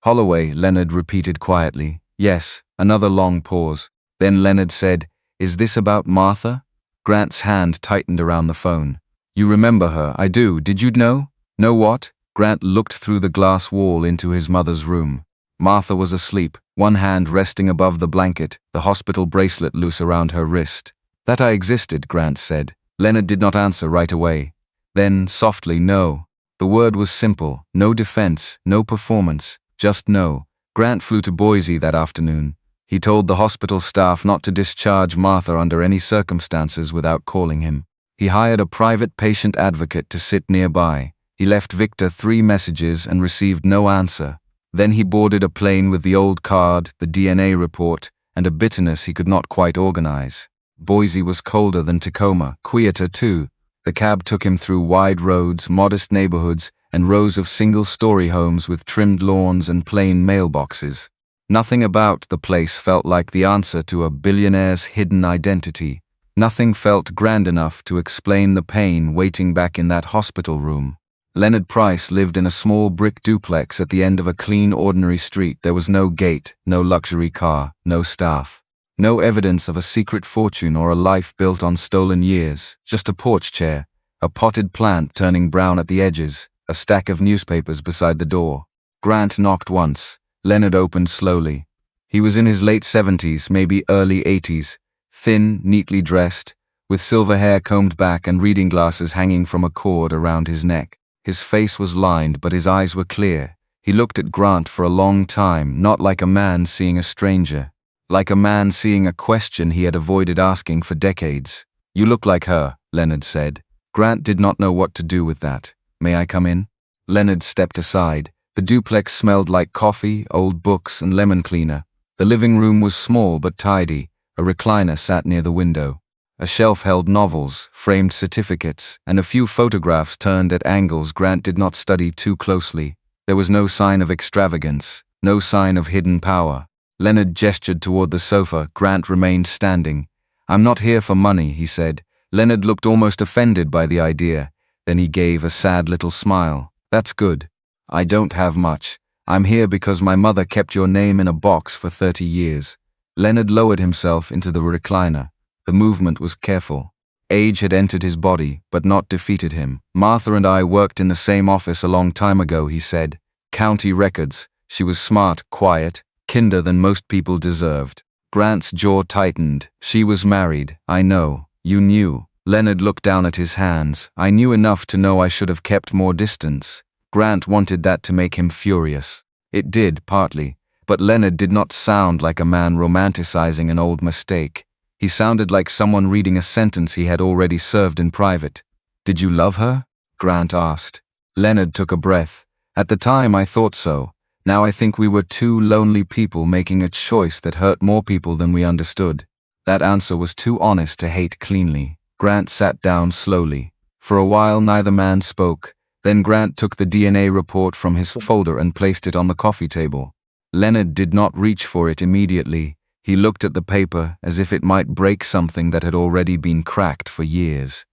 "Holloway," Leonard repeated quietly. "Yes." Another long pause. Then Leonard said, "Is this about Martha?" Grant's hand tightened around the phone. "You remember her?" "I do. Did you know?" "Know what?" Grant looked through the glass wall into his mother's room. Martha was asleep, one hand resting above the blanket, the hospital bracelet loose around her wrist. "That I existed," Grant said. Leonard did not answer right away. Then, softly, "No." The word was simple. No defense, no performance, just no. Grant flew to Boise that afternoon. He told the hospital staff not to discharge Martha under any circumstances without calling him. He hired a private patient advocate to sit nearby. He left Victor 3 messages and received no answer. Then he boarded a plane with the old card, the DNA report, and a bitterness he could not quite organize. Boise was colder than Tacoma, quieter too. The cab took him through wide roads, modest neighborhoods, and rows of single-story homes with trimmed lawns and plain mailboxes. Nothing about the place felt like the answer to a billionaire's hidden identity. Nothing felt grand enough to explain the pain waiting back in that hospital room. Leonard Price lived in a small brick duplex at the end of a clean, ordinary street. There was no gate, no luxury car, no staff. No evidence of a secret fortune or a life built on stolen years. Just a porch chair, a potted plant turning brown at the edges, a stack of newspapers beside the door. Grant knocked once. Leonard opened slowly. He was in his late 70s, maybe early 80s. Thin, neatly dressed, with silver hair combed back and reading glasses hanging from a cord around his neck. His face was lined, but his eyes were clear. He looked at Grant for a long time, not like a man seeing a stranger, like a man seeing a question he had avoided asking for decades. "You look like her," Leonard said. Grant did not know what to do with that. "May I come in?" Leonard stepped aside. The duplex smelled like coffee, old books, and lemon cleaner. The living room was small but tidy. A recliner sat near the window. A shelf held novels, framed certificates, and a few photographs turned at angles Grant did not study too closely. There was no sign of extravagance, no sign of hidden power. Leonard gestured toward the sofa. Grant remained standing. "I'm not here for money," he said. Leonard looked almost offended by the idea. Then he gave a sad little smile. "That's good. I don't have much. I'm here because my mother kept your name in a box for 30 years. Leonard lowered himself into the recliner. The movement was careful. Age had entered his body, but not defeated him. "Martha and I worked in the same office a long time ago," he said. "County records. She was smart, quiet, kinder than most people deserved." Grant's jaw tightened. "She was married. I know. You knew." Leonard looked down at his hands. "I knew enough to know I should have kept more distance." Grant wanted that to make him furious. It did, partly. But Leonard did not sound like a man romanticizing an old mistake. He sounded like someone reading a sentence he had already served in private. "Did you love her?" Grant asked. Leonard took a breath. "At the time I thought so. Now I think we were 2 lonely people making a choice that hurt more people than we understood." That answer was too honest to hate cleanly. Grant sat down slowly. For a while neither man spoke. Then Grant took the DNA report from his folder and placed it on the coffee table. Leonard did not reach for it immediately. He looked at the paper as if it might break something that had already been cracked for years.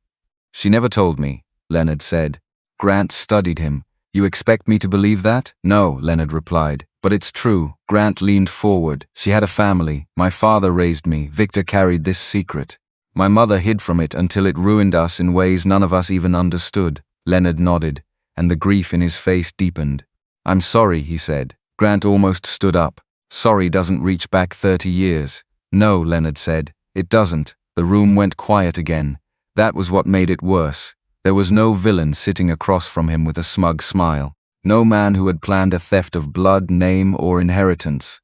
"She never told me," Leonard said. Grant studied him. "You expect me to believe that?" "No," Leonard replied. "But it's true." Grant leaned forward. "She had a family. My father raised me. Victor carried this secret. My mother hid from it until it ruined us in ways none of us even understood." Leonard nodded, and the grief in his face deepened. "I'm sorry," he said. Grant almost stood up. "Sorry doesn't reach back 30 years. "No," Leonard said. "It doesn't." The room went quiet again. That was what made it worse. There was no villain sitting across from him with a smug smile. No man who had planned a theft of blood, name, or inheritance.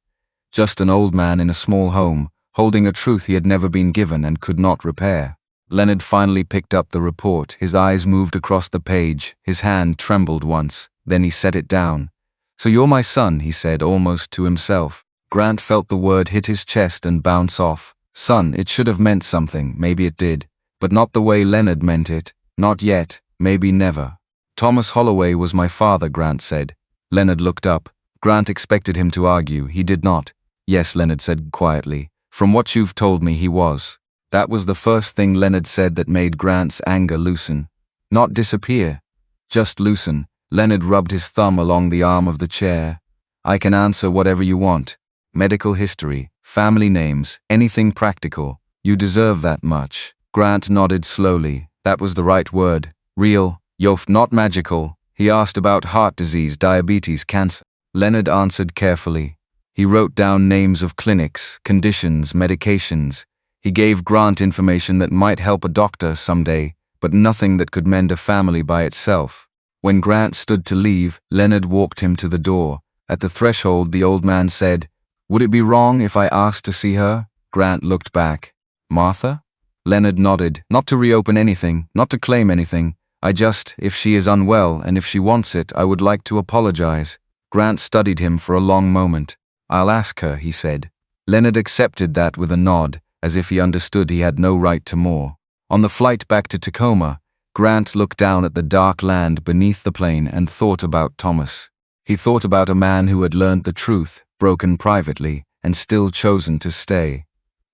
Just an old man in a small home, holding a truth he had never been given and could not repair. Leonard finally picked up the report. His eyes moved across the page. His hand trembled once. Then he set it down. "So you're my son," he said, almost to himself. Grant felt the word hit his chest and bounce off. Son, it should have meant something, maybe it did. But not the way Leonard meant it. Not yet, maybe never. "Thomas Holloway was my father," Grant said. Leonard looked up. Grant expected him to argue. He did not. "Yes," Leonard said quietly. "From what you've told me, he was." That was the first thing Leonard said that made Grant's anger loosen. Not disappear, just loosen. Leonard rubbed his thumb along the arm of the chair. "I can answer whatever you want. Medical history, family names, anything practical. You deserve that much." Grant nodded slowly. That was the right word. "Real, not magical." He asked about heart disease, diabetes, cancer. Leonard answered carefully. He wrote down names of clinics, conditions, medications. He gave Grant information that might help a doctor someday, but nothing that could mend a family by itself. When Grant stood to leave, Leonard walked him to the door. At the threshold, the old man said, Would it be wrong if I asked to see her? Grant looked back. Martha? Leonard nodded. Not to reopen anything, not to claim anything. If she is unwell and if she wants it, I would like to apologize. Grant studied him for a long moment. I'll ask her, he said. Leonard accepted that with a nod, as if he understood he had no right to more. On the flight back to Tacoma, Grant looked down at the dark land beneath the plane and thought about Thomas. He thought about a man who had learned the truth, broken privately, and still chosen to stay.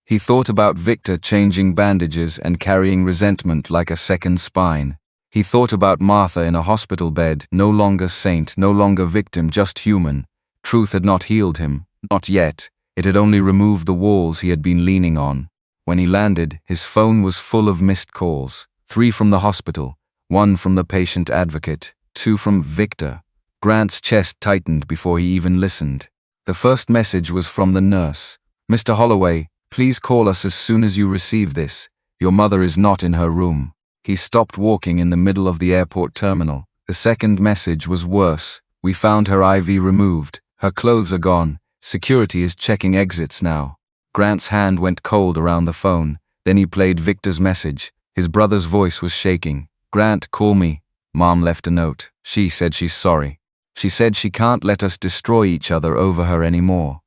He thought about Victor changing bandages and carrying resentment like a second spine. He thought about Martha in a hospital bed, no longer saint, no longer victim, just human. Truth had not healed him, not yet. It had only removed the walls he had been leaning on. When he landed, his phone was full of missed calls. 3 from the hospital, 1 from the patient advocate, 2 from Victor. Grant's chest tightened before he even listened. The first message was from the nurse. Mr. Holloway, please call us as soon as you receive this. Your mother is not in her room. He stopped walking in the middle of the airport terminal. The second message was worse. We found her IV removed. Her clothes are gone. Security is checking exits now. Grant's hand went cold around the phone. Then he played Victor's message. His brother's voice was shaking. Grant, call me. Mom left a note. She said she's sorry. She said she can't let us destroy each other over her anymore.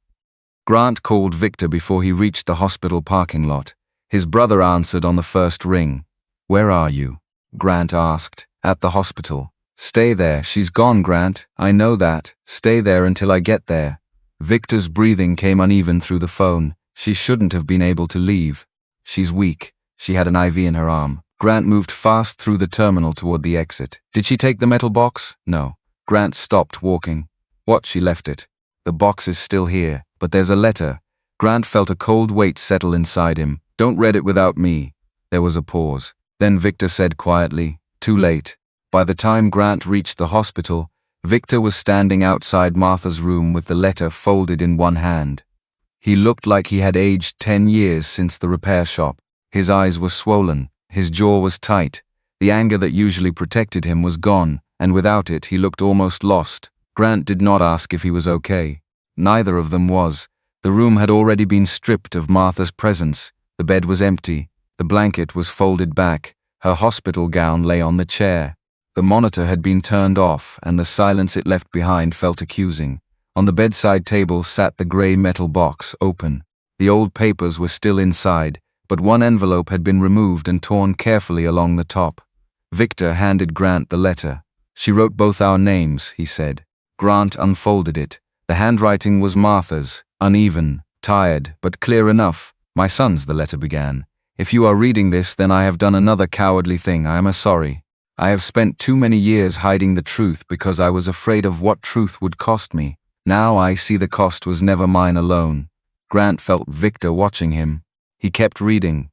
Grant called Victor before he reached the hospital parking lot. His brother answered on the first ring. Where are you? Grant asked. At the hospital. Stay there. She's gone, Grant. I know that. Stay there until I get there. Victor's breathing came uneven through the phone. She shouldn't have been able to leave. She's weak. She had an IV in her arm. Grant moved fast through the terminal toward the exit. Did she take the metal box? No. Grant stopped walking. What? She left it. The box is still here, but there's a letter. Grant felt a cold weight settle inside him. Don't read it without me. There was a pause. Then Victor said quietly, too late. By the time Grant reached the hospital, Victor was standing outside Martha's room with the letter folded in one hand. He looked like he had aged 10 years since the repair shop. His eyes were swollen, his jaw was tight. The anger that usually protected him was gone, and without it he looked almost lost. Grant did not ask if he was okay. Neither of them was. The room had already been stripped of Martha's presence. The bed was empty. The blanket was folded back. Her hospital gown lay on the chair. The monitor had been turned off, and the silence it left behind felt accusing. On the bedside table sat the gray metal box, open. The old papers were still inside, but one envelope had been removed and torn carefully along the top. Victor handed Grant the letter. She wrote both our names, he said. Grant unfolded it. The handwriting was Martha's, uneven, tired, but clear enough. My sons, the letter began. If you are reading this, then I have done another cowardly thing. I am sorry. I have spent too many years hiding the truth because I was afraid of what truth would cost me. Now I see the cost was never mine alone. Grant felt Victor watching him. He kept reading.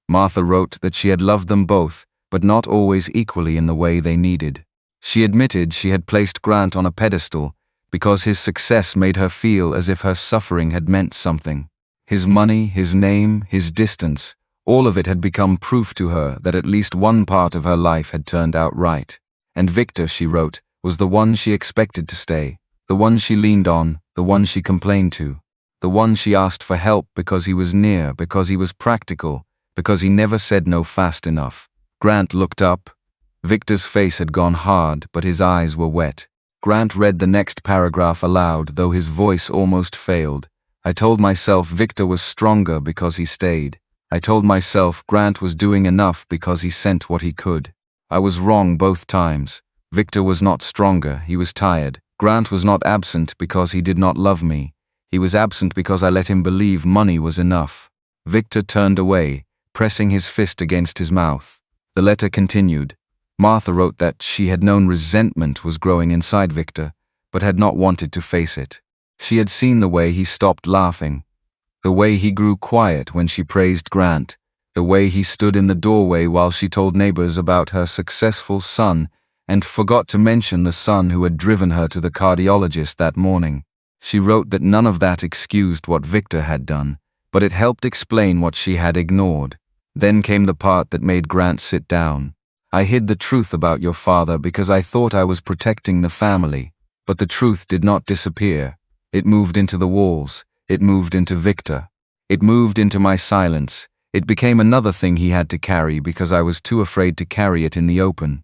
Martha wrote that she had loved them both, but not always equally in the way they needed. She admitted she had placed Grant on a pedestal because his success made her feel as if her suffering had meant something. His money, his name, his distance, all of it had become proof to her that at least one part of her life had turned out right. And Victor, she wrote, was the one she expected to stay, the one she leaned on, the one she complained to, the one she asked for help because he was near, because he was practical, because he never said no fast enough. Grant looked up. Victor's face had gone hard, but his eyes were wet. Grant read the next paragraph aloud, though his voice almost failed. I told myself Victor was stronger because he stayed. I told myself Grant was doing enough because he sent what he could. I was wrong both times. Victor was not stronger, he was tired. Grant was not absent because he did not love me. He was absent because I let him believe money was enough. Victor turned away, pressing his fist against his mouth. The letter continued. Martha wrote that she had known resentment was growing inside Victor, but had not wanted to face it. She had seen the way he stopped laughing, the way he grew quiet when she praised Grant, the way he stood in the doorway while she told neighbors about her successful son and forgot to mention the son who had driven her to the cardiologist that morning. She wrote that none of that excused what Victor had done, but it helped explain what she had ignored. Then came the part that made Grant sit down. I hid the truth about your father because I thought I was protecting the family, but the truth did not disappear. It moved into the walls. It moved into Victor. It moved into my silence. It became another thing he had to carry because I was too afraid to carry it in the open.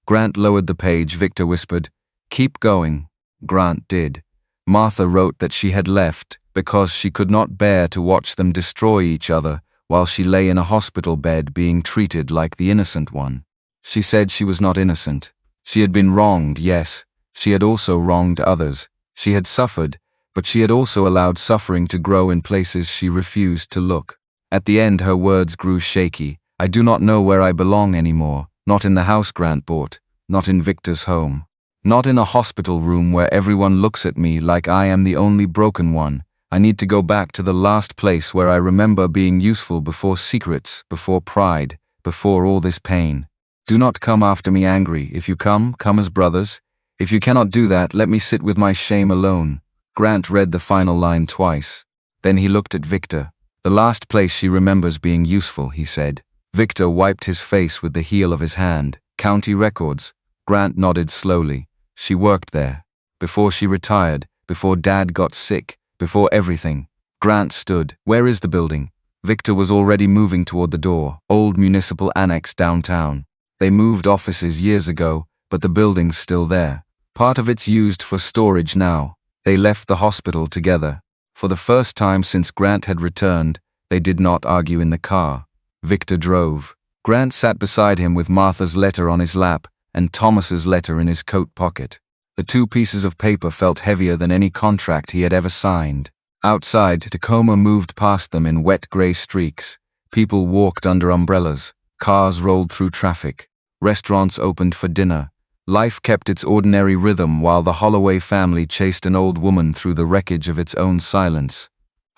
Grant lowered the page. Victor whispered, "Keep going." Grant did. Martha wrote that she had left because she could not bear to watch them destroy each other while she lay in a hospital bed being treated like the innocent one. She said she was not innocent. She had been wronged, yes. She had also wronged others. She had suffered, but she had also allowed suffering to grow in places she refused to look. At the end, her words grew shaky. "I do not know where I belong anymore. Not in the house Grant bought. Not in Victor's home. Not in a hospital room where everyone looks at me like I am the only broken one. I need to go back to the last place where I remember being useful before secrets, before pride, before all this pain. Do not come after me angry. If you come, come as brothers. If you cannot do that, let me sit with my shame alone." Grant read the final line twice. Then he looked at Victor. "The last place she remembers being useful," he said. Victor wiped his face with the heel of his hand. "County records." Grant nodded slowly. "She worked there. Before she retired, before Dad got sick, before everything." Grant stood. "Where is the building?" Victor was already moving toward the door. "Old municipal annex downtown. They moved offices years ago, but the building's still there. Part of it's used for storage now." They left the hospital together. For the first time since Grant had returned, they did not argue in the car. Victor drove. Grant sat beside him with Martha's letter on his lap and Thomas's letter in his coat pocket. The two pieces of paper felt heavier than any contract he had ever signed. Outside, Tacoma moved past them in wet gray streaks. People walked under umbrellas. Cars rolled through traffic. Restaurants opened for dinner. Life kept its ordinary rhythm while the Holloway family chased an old woman through the wreckage of its own silence.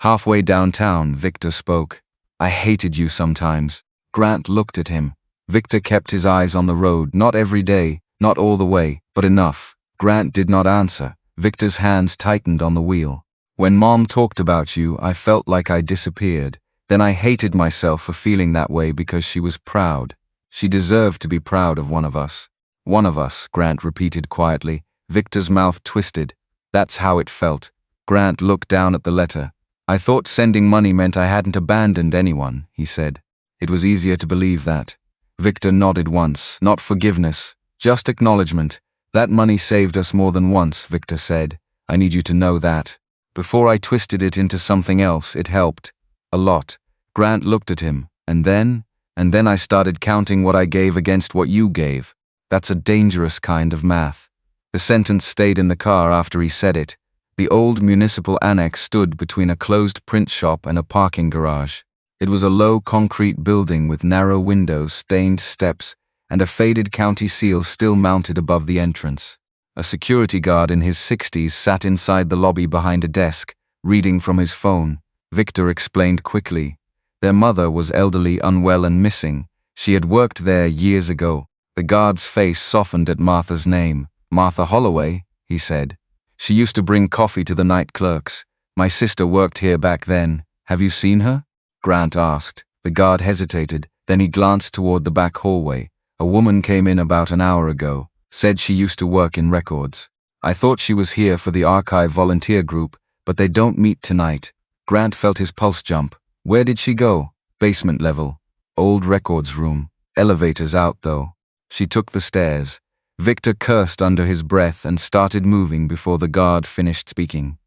Halfway downtown, Victor spoke. "I hated you sometimes." Grant looked at him. Victor kept his eyes on the road, not every day, not all the way, but enough. Grant did not answer. Victor's hands tightened on the wheel. "When Mom talked about you, I felt like I disappeared. Then I hated myself for feeling that way because she was proud. She deserved to be proud of one of us." "One of us," Grant repeated quietly. Victor's mouth twisted. "That's how it felt." Grant looked down at the letter. "I thought sending money meant I hadn't abandoned anyone," he said. It was easier to believe that. Victor nodded once. "Not forgiveness, just acknowledgement. That money saved us more than once," Victor said. "I need you to know that. Before I twisted it into something else, it helped. A lot." Grant looked at him. And then I started counting what I gave against what you gave. That's a dangerous kind of math." The sentence stayed in the car after he said it. The old municipal annex stood between a closed print shop and a parking garage. It was a low concrete building with narrow windows, stained steps, and a faded county seal still mounted above the entrance. A security guard in his 60s sat inside the lobby behind a desk, reading from his phone. Victor explained quickly. Their mother was elderly, unwell, and missing. She had worked there years ago. The guard's face softened at Martha's name. "Martha Holloway," he said. "She used to bring coffee to the night clerks. My sister worked here back then. Have you seen her?" Grant asked. The guard hesitated, then he glanced toward the back hallway. "A woman came in about an hour ago. Said she used to work in records. I thought she was here for the archive volunteer group, but they don't meet tonight." Grant felt his pulse jump. "Where did she go?" "Basement level. Old records room. Elevators out, though." She took the stairs. Victor cursed under his breath and started moving before the guard finished speaking.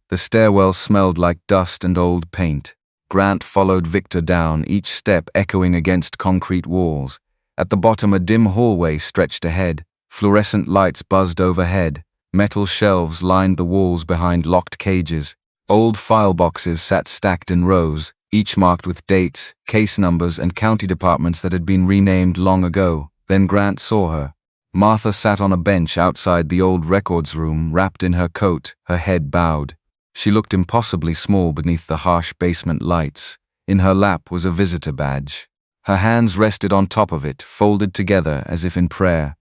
The stairwell smelled like dust and old paint. Grant followed Victor down, each step echoing against concrete walls. At the bottom, a dim hallway stretched ahead. Fluorescent lights buzzed overhead. Metal shelves lined the walls behind locked cages. Old file boxes sat stacked in rows, each marked with dates, case numbers, and county departments that had been renamed long ago. Then Grant saw her. Martha sat on a bench outside the old records room, wrapped in her coat, her head bowed. She looked impossibly small beneath the harsh basement lights. In her lap was a visitor badge. Her hands rested on top of it, folded together as if in prayer.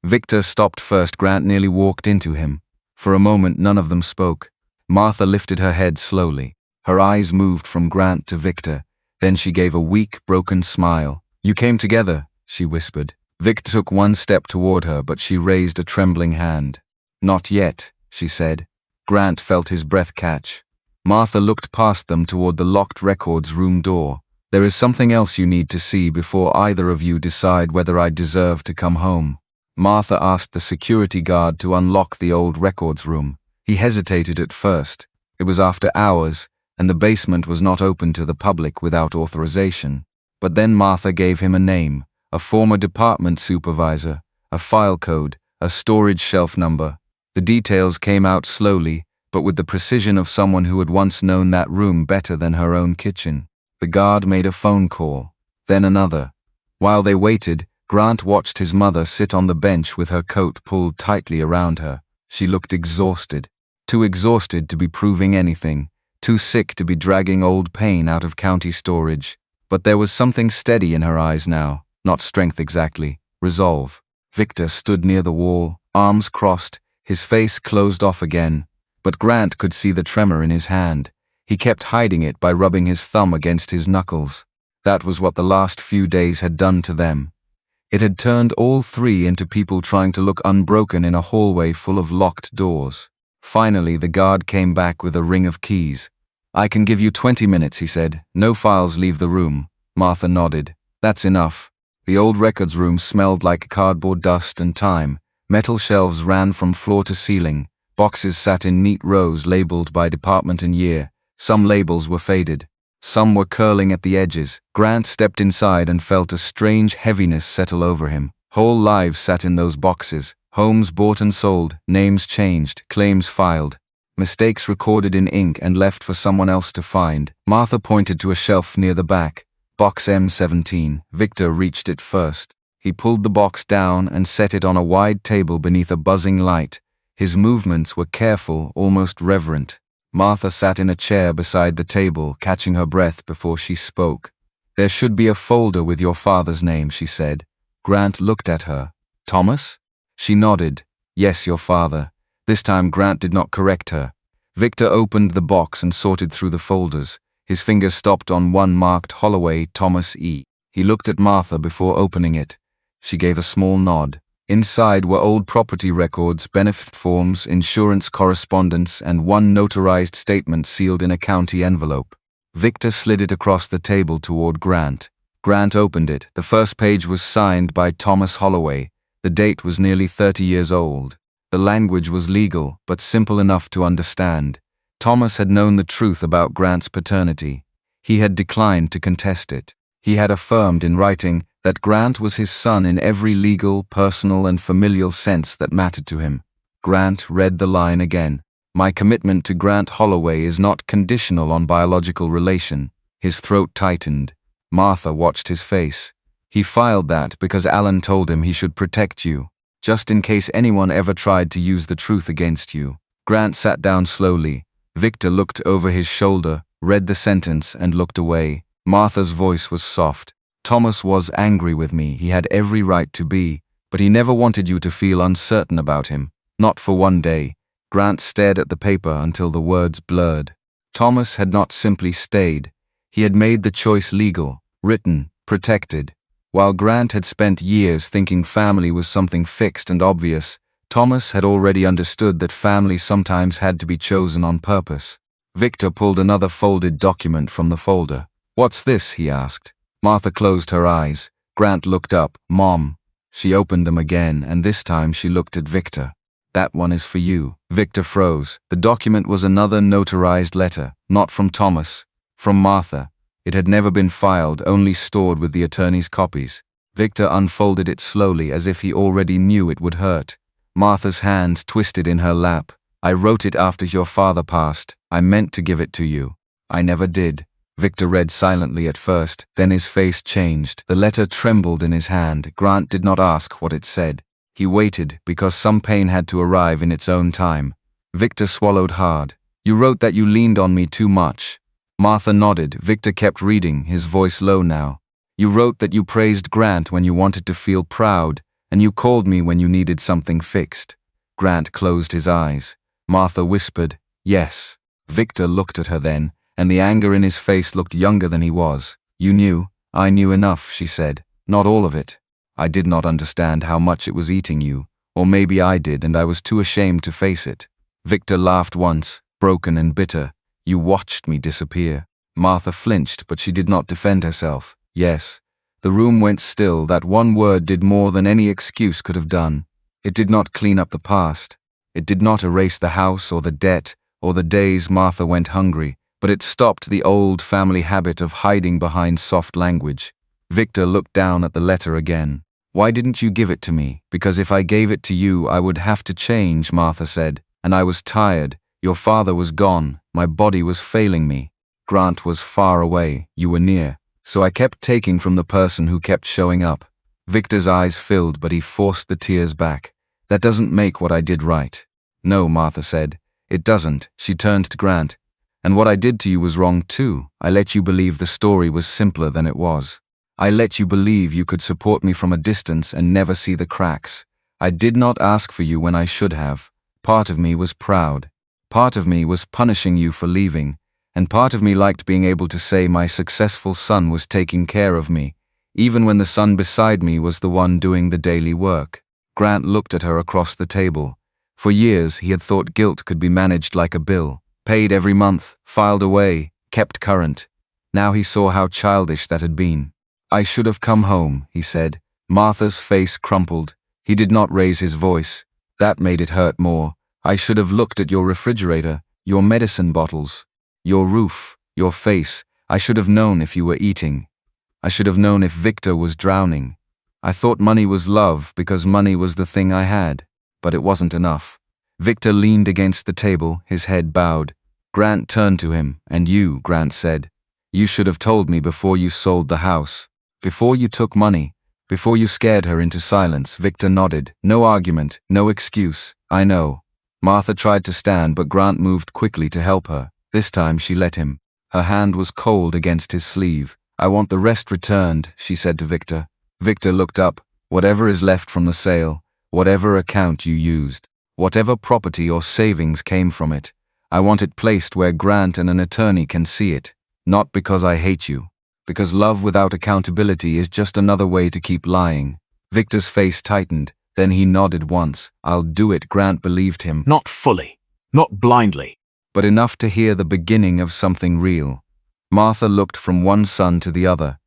Victor stopped first. Grant nearly walked into him. For a moment, none of them spoke. Martha lifted her head slowly. Her eyes moved from Grant to Victor. Then she gave a weak, broken smile. "You came together," she whispered. Victor took one step toward her, but she raised a trembling hand. "Not yet," she said. Grant felt his breath catch. Martha looked past them toward the locked records room door. There is something else you need to see before either of you decide whether I deserve to come home. Martha asked the security guard to unlock the old records room. He hesitated at first. It was after hours, and the basement was not open to the public without authorization. But then Martha gave him a name, a former department supervisor, a file code, a storage shelf number. The details came out slowly, but with the precision of someone who had once known that room better than her own kitchen. The guard made a phone call, then another. While they waited, Grant watched his mother sit on the bench with her coat pulled tightly around her. She looked exhausted. Too exhausted to be proving anything, too sick to be dragging old pain out of county storage. But there was something steady in her eyes now, not strength exactly, resolve. Victor stood near the wall, arms crossed, his face closed off again. But Grant could see the tremor in his hand. He kept hiding it by rubbing his thumb against his knuckles. That was what the last few days had done to them. It had turned all three into people trying to look unbroken in a hallway full of locked doors. Finally, the guard came back with a ring of keys. "I can give you 20 minutes, he said. "No files leave the room." Martha nodded. "That's enough." The old records room smelled like cardboard dust and time. Metal shelves ran from floor to ceiling. Boxes sat in neat rows labeled by department and year. Some labels were faded. Some were curling at the edges. Grant stepped inside and felt a strange heaviness settle over him. Whole lives sat in those boxes. Homes bought and sold, names changed, claims filed. Mistakes recorded in ink and left for someone else to find. Martha pointed to a shelf near the back. Box M17. Victor reached it first. He pulled the box down and set it on a wide table beneath a buzzing light. His movements were careful, almost reverent. Martha sat in a chair beside the table, catching her breath before she spoke. "There should be a folder with your father's name," she said. Grant looked at her. "Thomas?" She nodded. "Yes, your father." This time Grant did not correct her. Victor opened the box and sorted through the folders. His fingers stopped on one marked Holloway, Thomas E. He looked at Martha before opening it. She gave a small nod. Inside were old property records, benefit forms, insurance correspondence, and one notarized statement sealed in a county envelope. Victor slid it across the table toward Grant. Grant opened it. The first page was signed by Thomas Holloway. The date was nearly 30 years old. The language was legal, but simple enough to understand. Thomas had known the truth about Grant's paternity. He had declined to contest it. He had affirmed in writing that Grant was his son in every legal, personal, and familial sense that mattered to him. Grant read the line again. "My commitment to Grant Holloway is not conditional on biological relation." His throat tightened. Martha watched his face. "He filed that because Alan told him he should protect you, just in case anyone ever tried to use the truth against you." Grant sat down slowly. Victor looked over his shoulder, read the sentence, and looked away. Martha's voice was soft. "Thomas was angry with me. He had every right to be, but he never wanted you to feel uncertain about him. Not for one day." Grant stared at the paper until the words blurred. Thomas had not simply stayed. He had made the choice legal, written, protected. While Grant had spent years thinking family was something fixed and obvious, Thomas had already understood that family sometimes had to be chosen on purpose. Victor pulled another folded document from the folder. "What's this?" he asked. Martha closed her eyes. Grant looked up. "Mom." She opened them again, and this time she looked at Victor. "That one is for you." Victor froze. The document was another notarized letter, not from Thomas, from Martha. It had never been filed, only stored with the attorney's copies. Victor unfolded it slowly as if he already knew it would hurt. Martha's hands twisted in her lap. "I wrote it after your father passed. I meant to give it to you. I never did." Victor read silently at first, then his face changed. The letter trembled in his hand. Grant did not ask what it said. He waited, because some pain had to arrive in its own time. Victor swallowed hard. "You wrote that you leaned on me too much." Martha nodded. Victor kept reading, his voice low now. "You wrote that you praised Grant when you wanted to feel proud, and you called me when you needed something fixed." Grant closed his eyes. Martha whispered, "Yes." Victor looked at her then, and the anger in his face looked younger than he was. "You knew." "I knew enough," she said. "Not all of it. I did not understand how much it was eating you, or maybe I did and I was too ashamed to face it." Victor laughed once, broken and bitter. You watched me disappear. Martha flinched, but she did not defend herself. Yes. The room went still. That one word did more than any excuse could have done. It did not clean up the past. It did not erase the house or the debt or the days Martha went hungry, but it stopped the old family habit of hiding behind soft language. Victor looked down at the letter again. Why didn't you give it to me? Because if I gave it to you, I would have to change, Martha said. And I was tired. Your father was gone. My body was failing me. Grant was far away. You were near. So I kept taking from the person who kept showing up. Victor's eyes filled, but he forced the tears back. That doesn't make what I did right. No, Martha said. It doesn't. She turned to Grant. And what I did to you was wrong too. I let you believe the story was simpler than it was. I let you believe you could support me from a distance and never see the cracks. I did not ask for you when I should have. Part of me was proud. Part of me was punishing you for leaving. And part of me liked being able to say my successful son was taking care of me, even when the son beside me was the one doing the daily work. Grant looked at her across the table. For years he had thought guilt could be managed like a bill, paid every month, filed away, kept current. Now he saw how childish that had been. I should have come home, he said. Martha's face crumpled. He did not raise his voice. That made it hurt more. I should have looked at your refrigerator, your medicine bottles, your roof, your face. I should have known if you were eating. I should have known if Victor was drowning. I thought money was love because money was the thing I had. But it wasn't enough. Victor leaned against the table, his head bowed. Grant turned to him. And you, Grant said. You should have told me before you sold the house. Before you took money. Before you scared her into silence. Victor nodded. No argument, no excuse. I know. Martha tried to stand, but Grant moved quickly to help her. This time she let him. Her hand was cold against his sleeve. I want the rest returned, she said to Victor. Victor looked up. Whatever is left from the sale, whatever account you used, whatever property or savings came from it, I want it placed where Grant and an attorney can see it. Not because I hate you. Because love without accountability is just another way to keep lying. Victor's face tightened. Then he nodded once. I'll do it. Grant believed him. Not fully. Not blindly. But enough to hear the beginning of something real. Martha looked from one son to the other.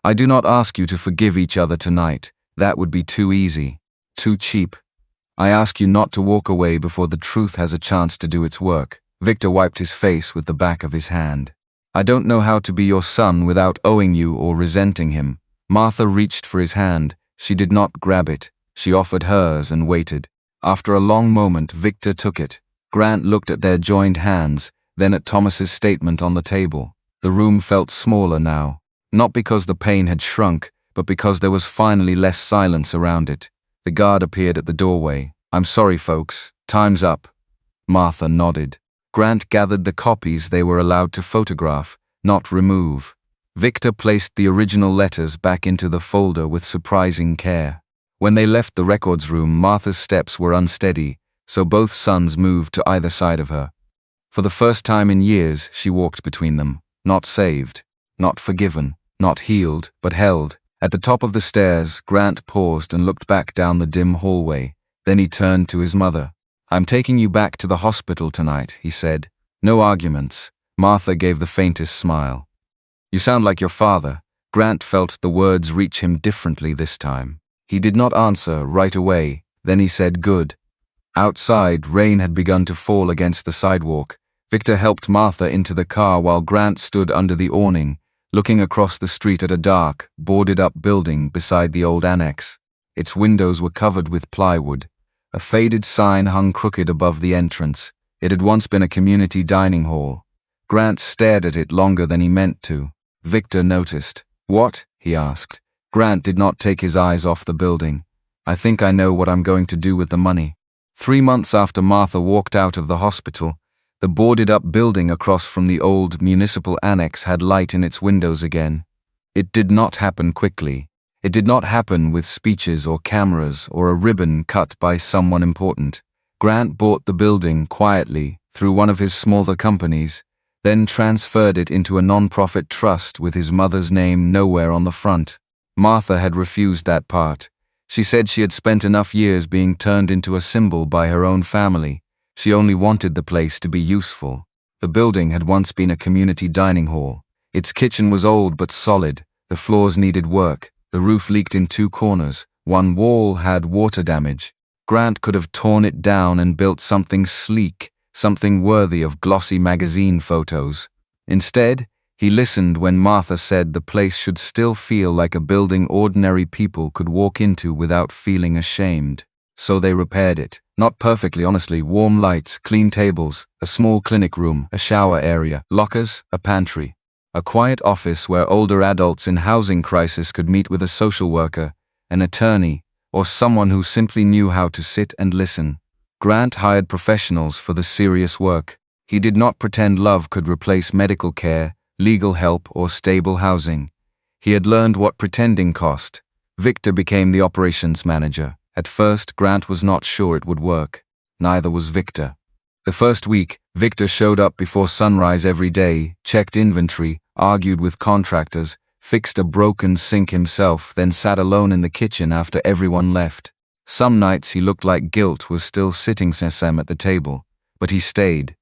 I do not ask you to forgive each other tonight. That would be too easy. Too cheap. I ask you not to walk away before the truth has a chance to do its work. Victor wiped his face with the back of his hand. I don't know how to be your son without owing you or resenting him. Martha reached for his hand. She did not grab it. She offered hers and waited. After a long moment, Victor took it. Grant looked at their joined hands, then at Thomas's statement on the table. The room felt smaller now. Not because the pain had shrunk, but because there was finally less silence around it. The guard appeared at the doorway. I'm sorry, folks. Time's up. Martha nodded. Grant gathered the copies they were allowed to photograph, not remove. Victor placed the original letters back into the folder with surprising care. When they left the records room, Martha's steps were unsteady, so both sons moved to either side of her. For the first time in years, she walked between them, not saved, not forgiven, not healed, but held. At the top of the stairs, Grant paused and looked back down the dim hallway. Then he turned to his mother. I'm taking you back to the hospital tonight, he said. No arguments. Martha gave the faintest smile. You sound like your father. Grant felt the words reach him differently this time. He did not answer right away. Then he said, good. Outside, rain had begun to fall against the sidewalk. Victor helped Martha into the car while Grant stood under the awning, looking across the street at a dark, boarded-up building beside the old annex. Its windows were covered with plywood. A faded sign hung crooked above the entrance. It had once been a community dining hall. Grant stared at it longer than he meant to. Victor noticed. What? He asked. Grant did not take his eyes off the building. I think I know what I'm going to do with the money. 3 months after Martha walked out of the hospital, the boarded-up building across from the old municipal annex had light in its windows again. It did not happen quickly. It did not happen with speeches or cameras or a ribbon cut by someone important. Grant bought the building quietly through one of his smaller companies, then transferred it into a non-profit trust with his mother's name nowhere on the front. Martha had refused that part. She said she had spent enough years being turned into a symbol by her own family. She only wanted the place to be useful. The building had once been a community dining hall. Its kitchen was old but solid, the floors needed work, the roof leaked in two corners, one wall had water damage. Grant could have torn it down and built something sleek, something worthy of glossy magazine photos. Instead, he listened when Martha said the place should still feel like a building ordinary people could walk into without feeling ashamed. So they repaired it. Not perfectly, honestly. Warm lights, clean tables, a small clinic room, a shower area, lockers, a pantry. A quiet office where older adults in housing crisis could meet with a social worker, an attorney, or someone who simply knew how to sit and listen. Grant hired professionals for the serious work. He did not pretend love could replace medical care, legal help, or stable housing. He had learned what pretending cost. Victor became the operations manager. At first, Grant was not sure it would work. Neither was Victor. The first week, Victor showed up before sunrise every day, checked inventory, argued with contractors, fixed a broken sink himself, then sat alone in the kitchen after everyone left. Some nights he looked like guilt was still sitting at the table, but he stayed.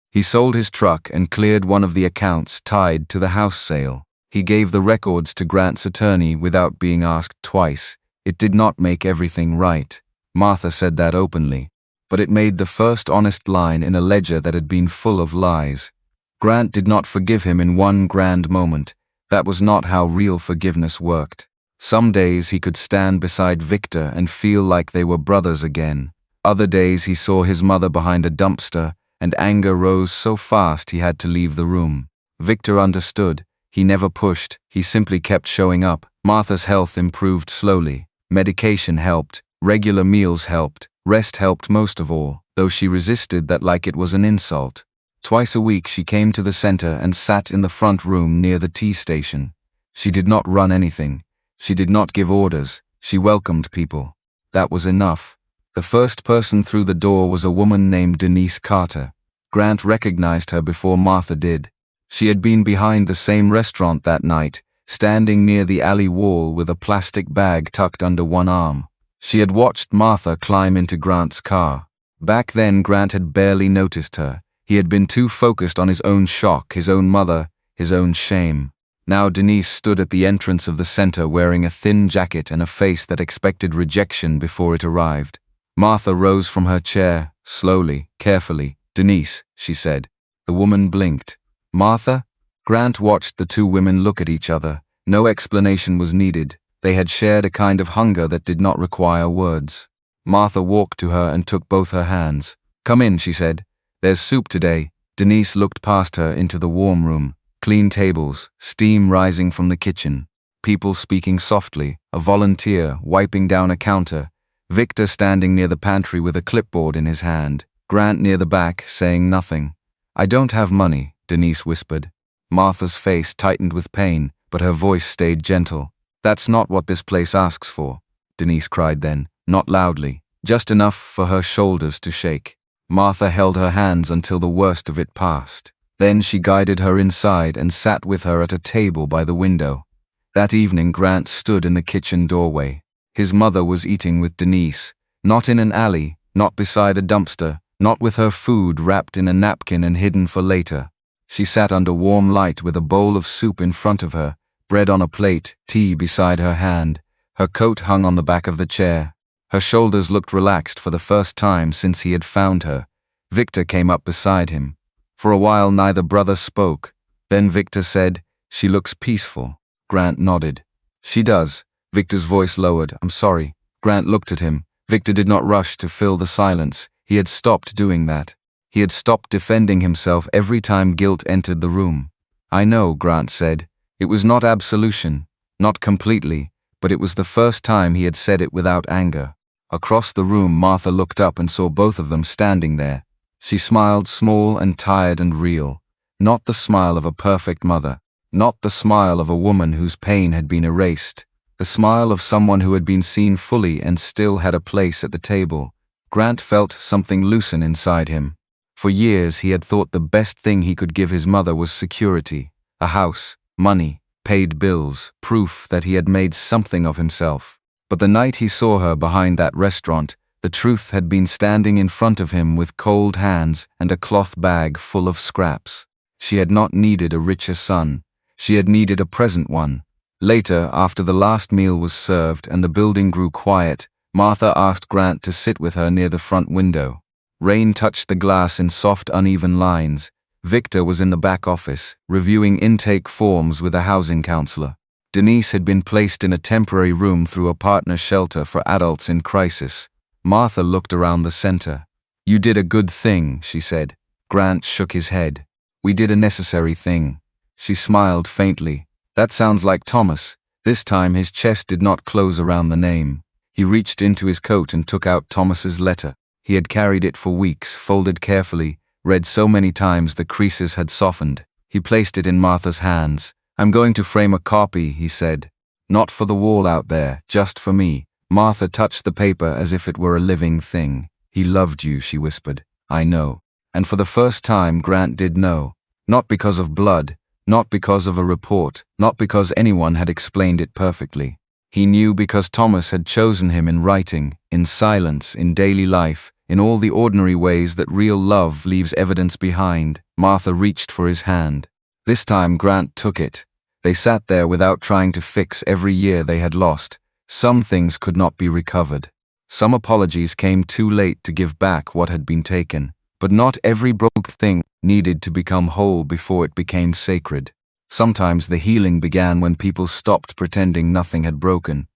He sold his truck and cleared one of the accounts tied to the house sale. He gave the records to Grant's attorney without being asked twice. It did not make everything right. Martha said that openly. But it made the first honest line in a ledger that had been full of lies. Grant did not forgive him in one grand moment. That was not how real forgiveness worked. Some days he could stand beside Victor and feel like they were brothers again. Other days he saw his mother behind a dumpster, and anger rose so fast he had to leave the room. Victor understood. He never pushed, he simply kept showing up. Martha's health improved slowly. Medication helped, regular meals helped, rest helped most of all, though she resisted that like it was an insult. Twice a week she came to the center and sat in the front room near the tea station. She did not run anything. She did not give orders. She welcomed people. That was enough. The first person through the door was a woman named Denise Carter. Grant recognized her before Martha did. She had been behind the same restaurant that night, standing near the alley wall with a plastic bag tucked under one arm. She had watched Martha climb into Grant's car. Back then, Grant had barely noticed her. He had been too focused on his own shock, his own mother, his own shame. Now Denise stood at the entrance of the center wearing a thin jacket and a face that expected rejection before it arrived. Martha rose from her chair, slowly, carefully. "Denise," she said. The woman blinked. "Martha?" Grant watched the two women look at each other. No explanation was needed. They had shared a kind of hunger that did not require words. Martha walked to her and took both her hands. "Come in," she said. "There's soup today." Denise looked past her into the warm room. Clean tables, steam rising from the kitchen, people speaking softly, a volunteer wiping down a counter, Victor standing near the pantry with a clipboard in his hand, Grant near the back saying nothing. "I don't have money," Denise whispered. Martha's face tightened with pain, but her voice stayed gentle. "That's not what this place asks for," Denise cried then, not loudly, just enough for her shoulders to shake. Martha held her hands until the worst of it passed. Then she guided her inside and sat with her at a table by the window. That evening Grant stood in the kitchen doorway. His mother was eating with Denise, not in an alley, not beside a dumpster, not with her food wrapped in a napkin and hidden for later. She sat under warm light with a bowl of soup in front of her, bread on a plate, tea beside her hand. Her coat hung on the back of the chair. Her shoulders looked relaxed for the first time since he had found her. Victor came up beside him. For a while neither brother spoke. Then Victor said, "She looks peaceful." Grant nodded. "She does." Victor's voice lowered. "I'm sorry." Grant looked at him. Victor did not rush to fill the silence. He had stopped doing that. He had stopped defending himself every time guilt entered the room. "I know," Grant said. It was not absolution, not completely, but it was the first time he had said it without anger. Across the room, Martha looked up and saw both of them standing there. She smiled, small and tired and real. Not the smile of a perfect mother. Not the smile of a woman whose pain had been erased. The smile of someone who had been seen fully and still had a place at the table. Grant felt something loosen inside him. For years he had thought the best thing he could give his mother was security. A house, money, paid bills, proof that he had made something of himself. But the night he saw her behind that restaurant, The truth had been standing in front of him with cold hands and a cloth bag full of scraps. She had not needed a richer son. She had needed a present one. Later, after the last meal was served and the building grew quiet, Martha asked Grant to sit with her near the front window. Rain touched the glass in soft, uneven lines. Victor was in the back office, reviewing intake forms with a housing counselor. Denise had been placed in a temporary room through a partner shelter for adults in crisis. Martha looked around the center. "You did a good thing," she said. Grant shook his head. "We did a necessary thing." She smiled faintly. "That sounds like Thomas." This time his chest did not close around the name. He reached into his coat and took out Thomas's letter. He had carried it for weeks, folded carefully, read so many times the creases had softened. He placed it in Martha's hands. "I'm going to frame a copy," he said. "Not for the wall out there, just for me." Martha touched the paper as if it were a living thing. "He loved you," she whispered. "I know." And for the first time, Grant did know. Not because of blood, not because of a report, not because anyone had explained it perfectly. He knew because Thomas had chosen him in writing, in silence, in daily life, in all the ordinary ways that real love leaves evidence behind. Martha reached for his hand. This time Grant took it. They sat there without trying to fix every year they had lost. Some things could not be recovered. Some apologies came too late to give back what had been taken. But not every broke thing needed to become whole before it became sacred. Sometimes the healing began when people stopped pretending nothing had broken.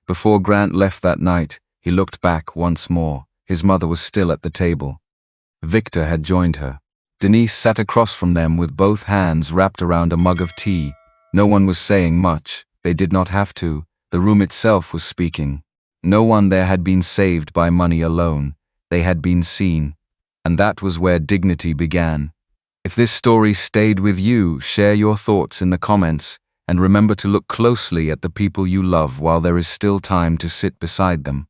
Before Grant left that night, he looked back once more. His mother was still at the table. Victor had joined her. Denise sat across from them with both hands wrapped around a mug of tea. No one was saying much. They did not have to. The room itself was speaking. No one there had been saved by money alone. They had been seen. And that was where dignity began. If this story stayed with you, share your thoughts in the comments, and remember to look closely at the people you love while there is still time to sit beside them.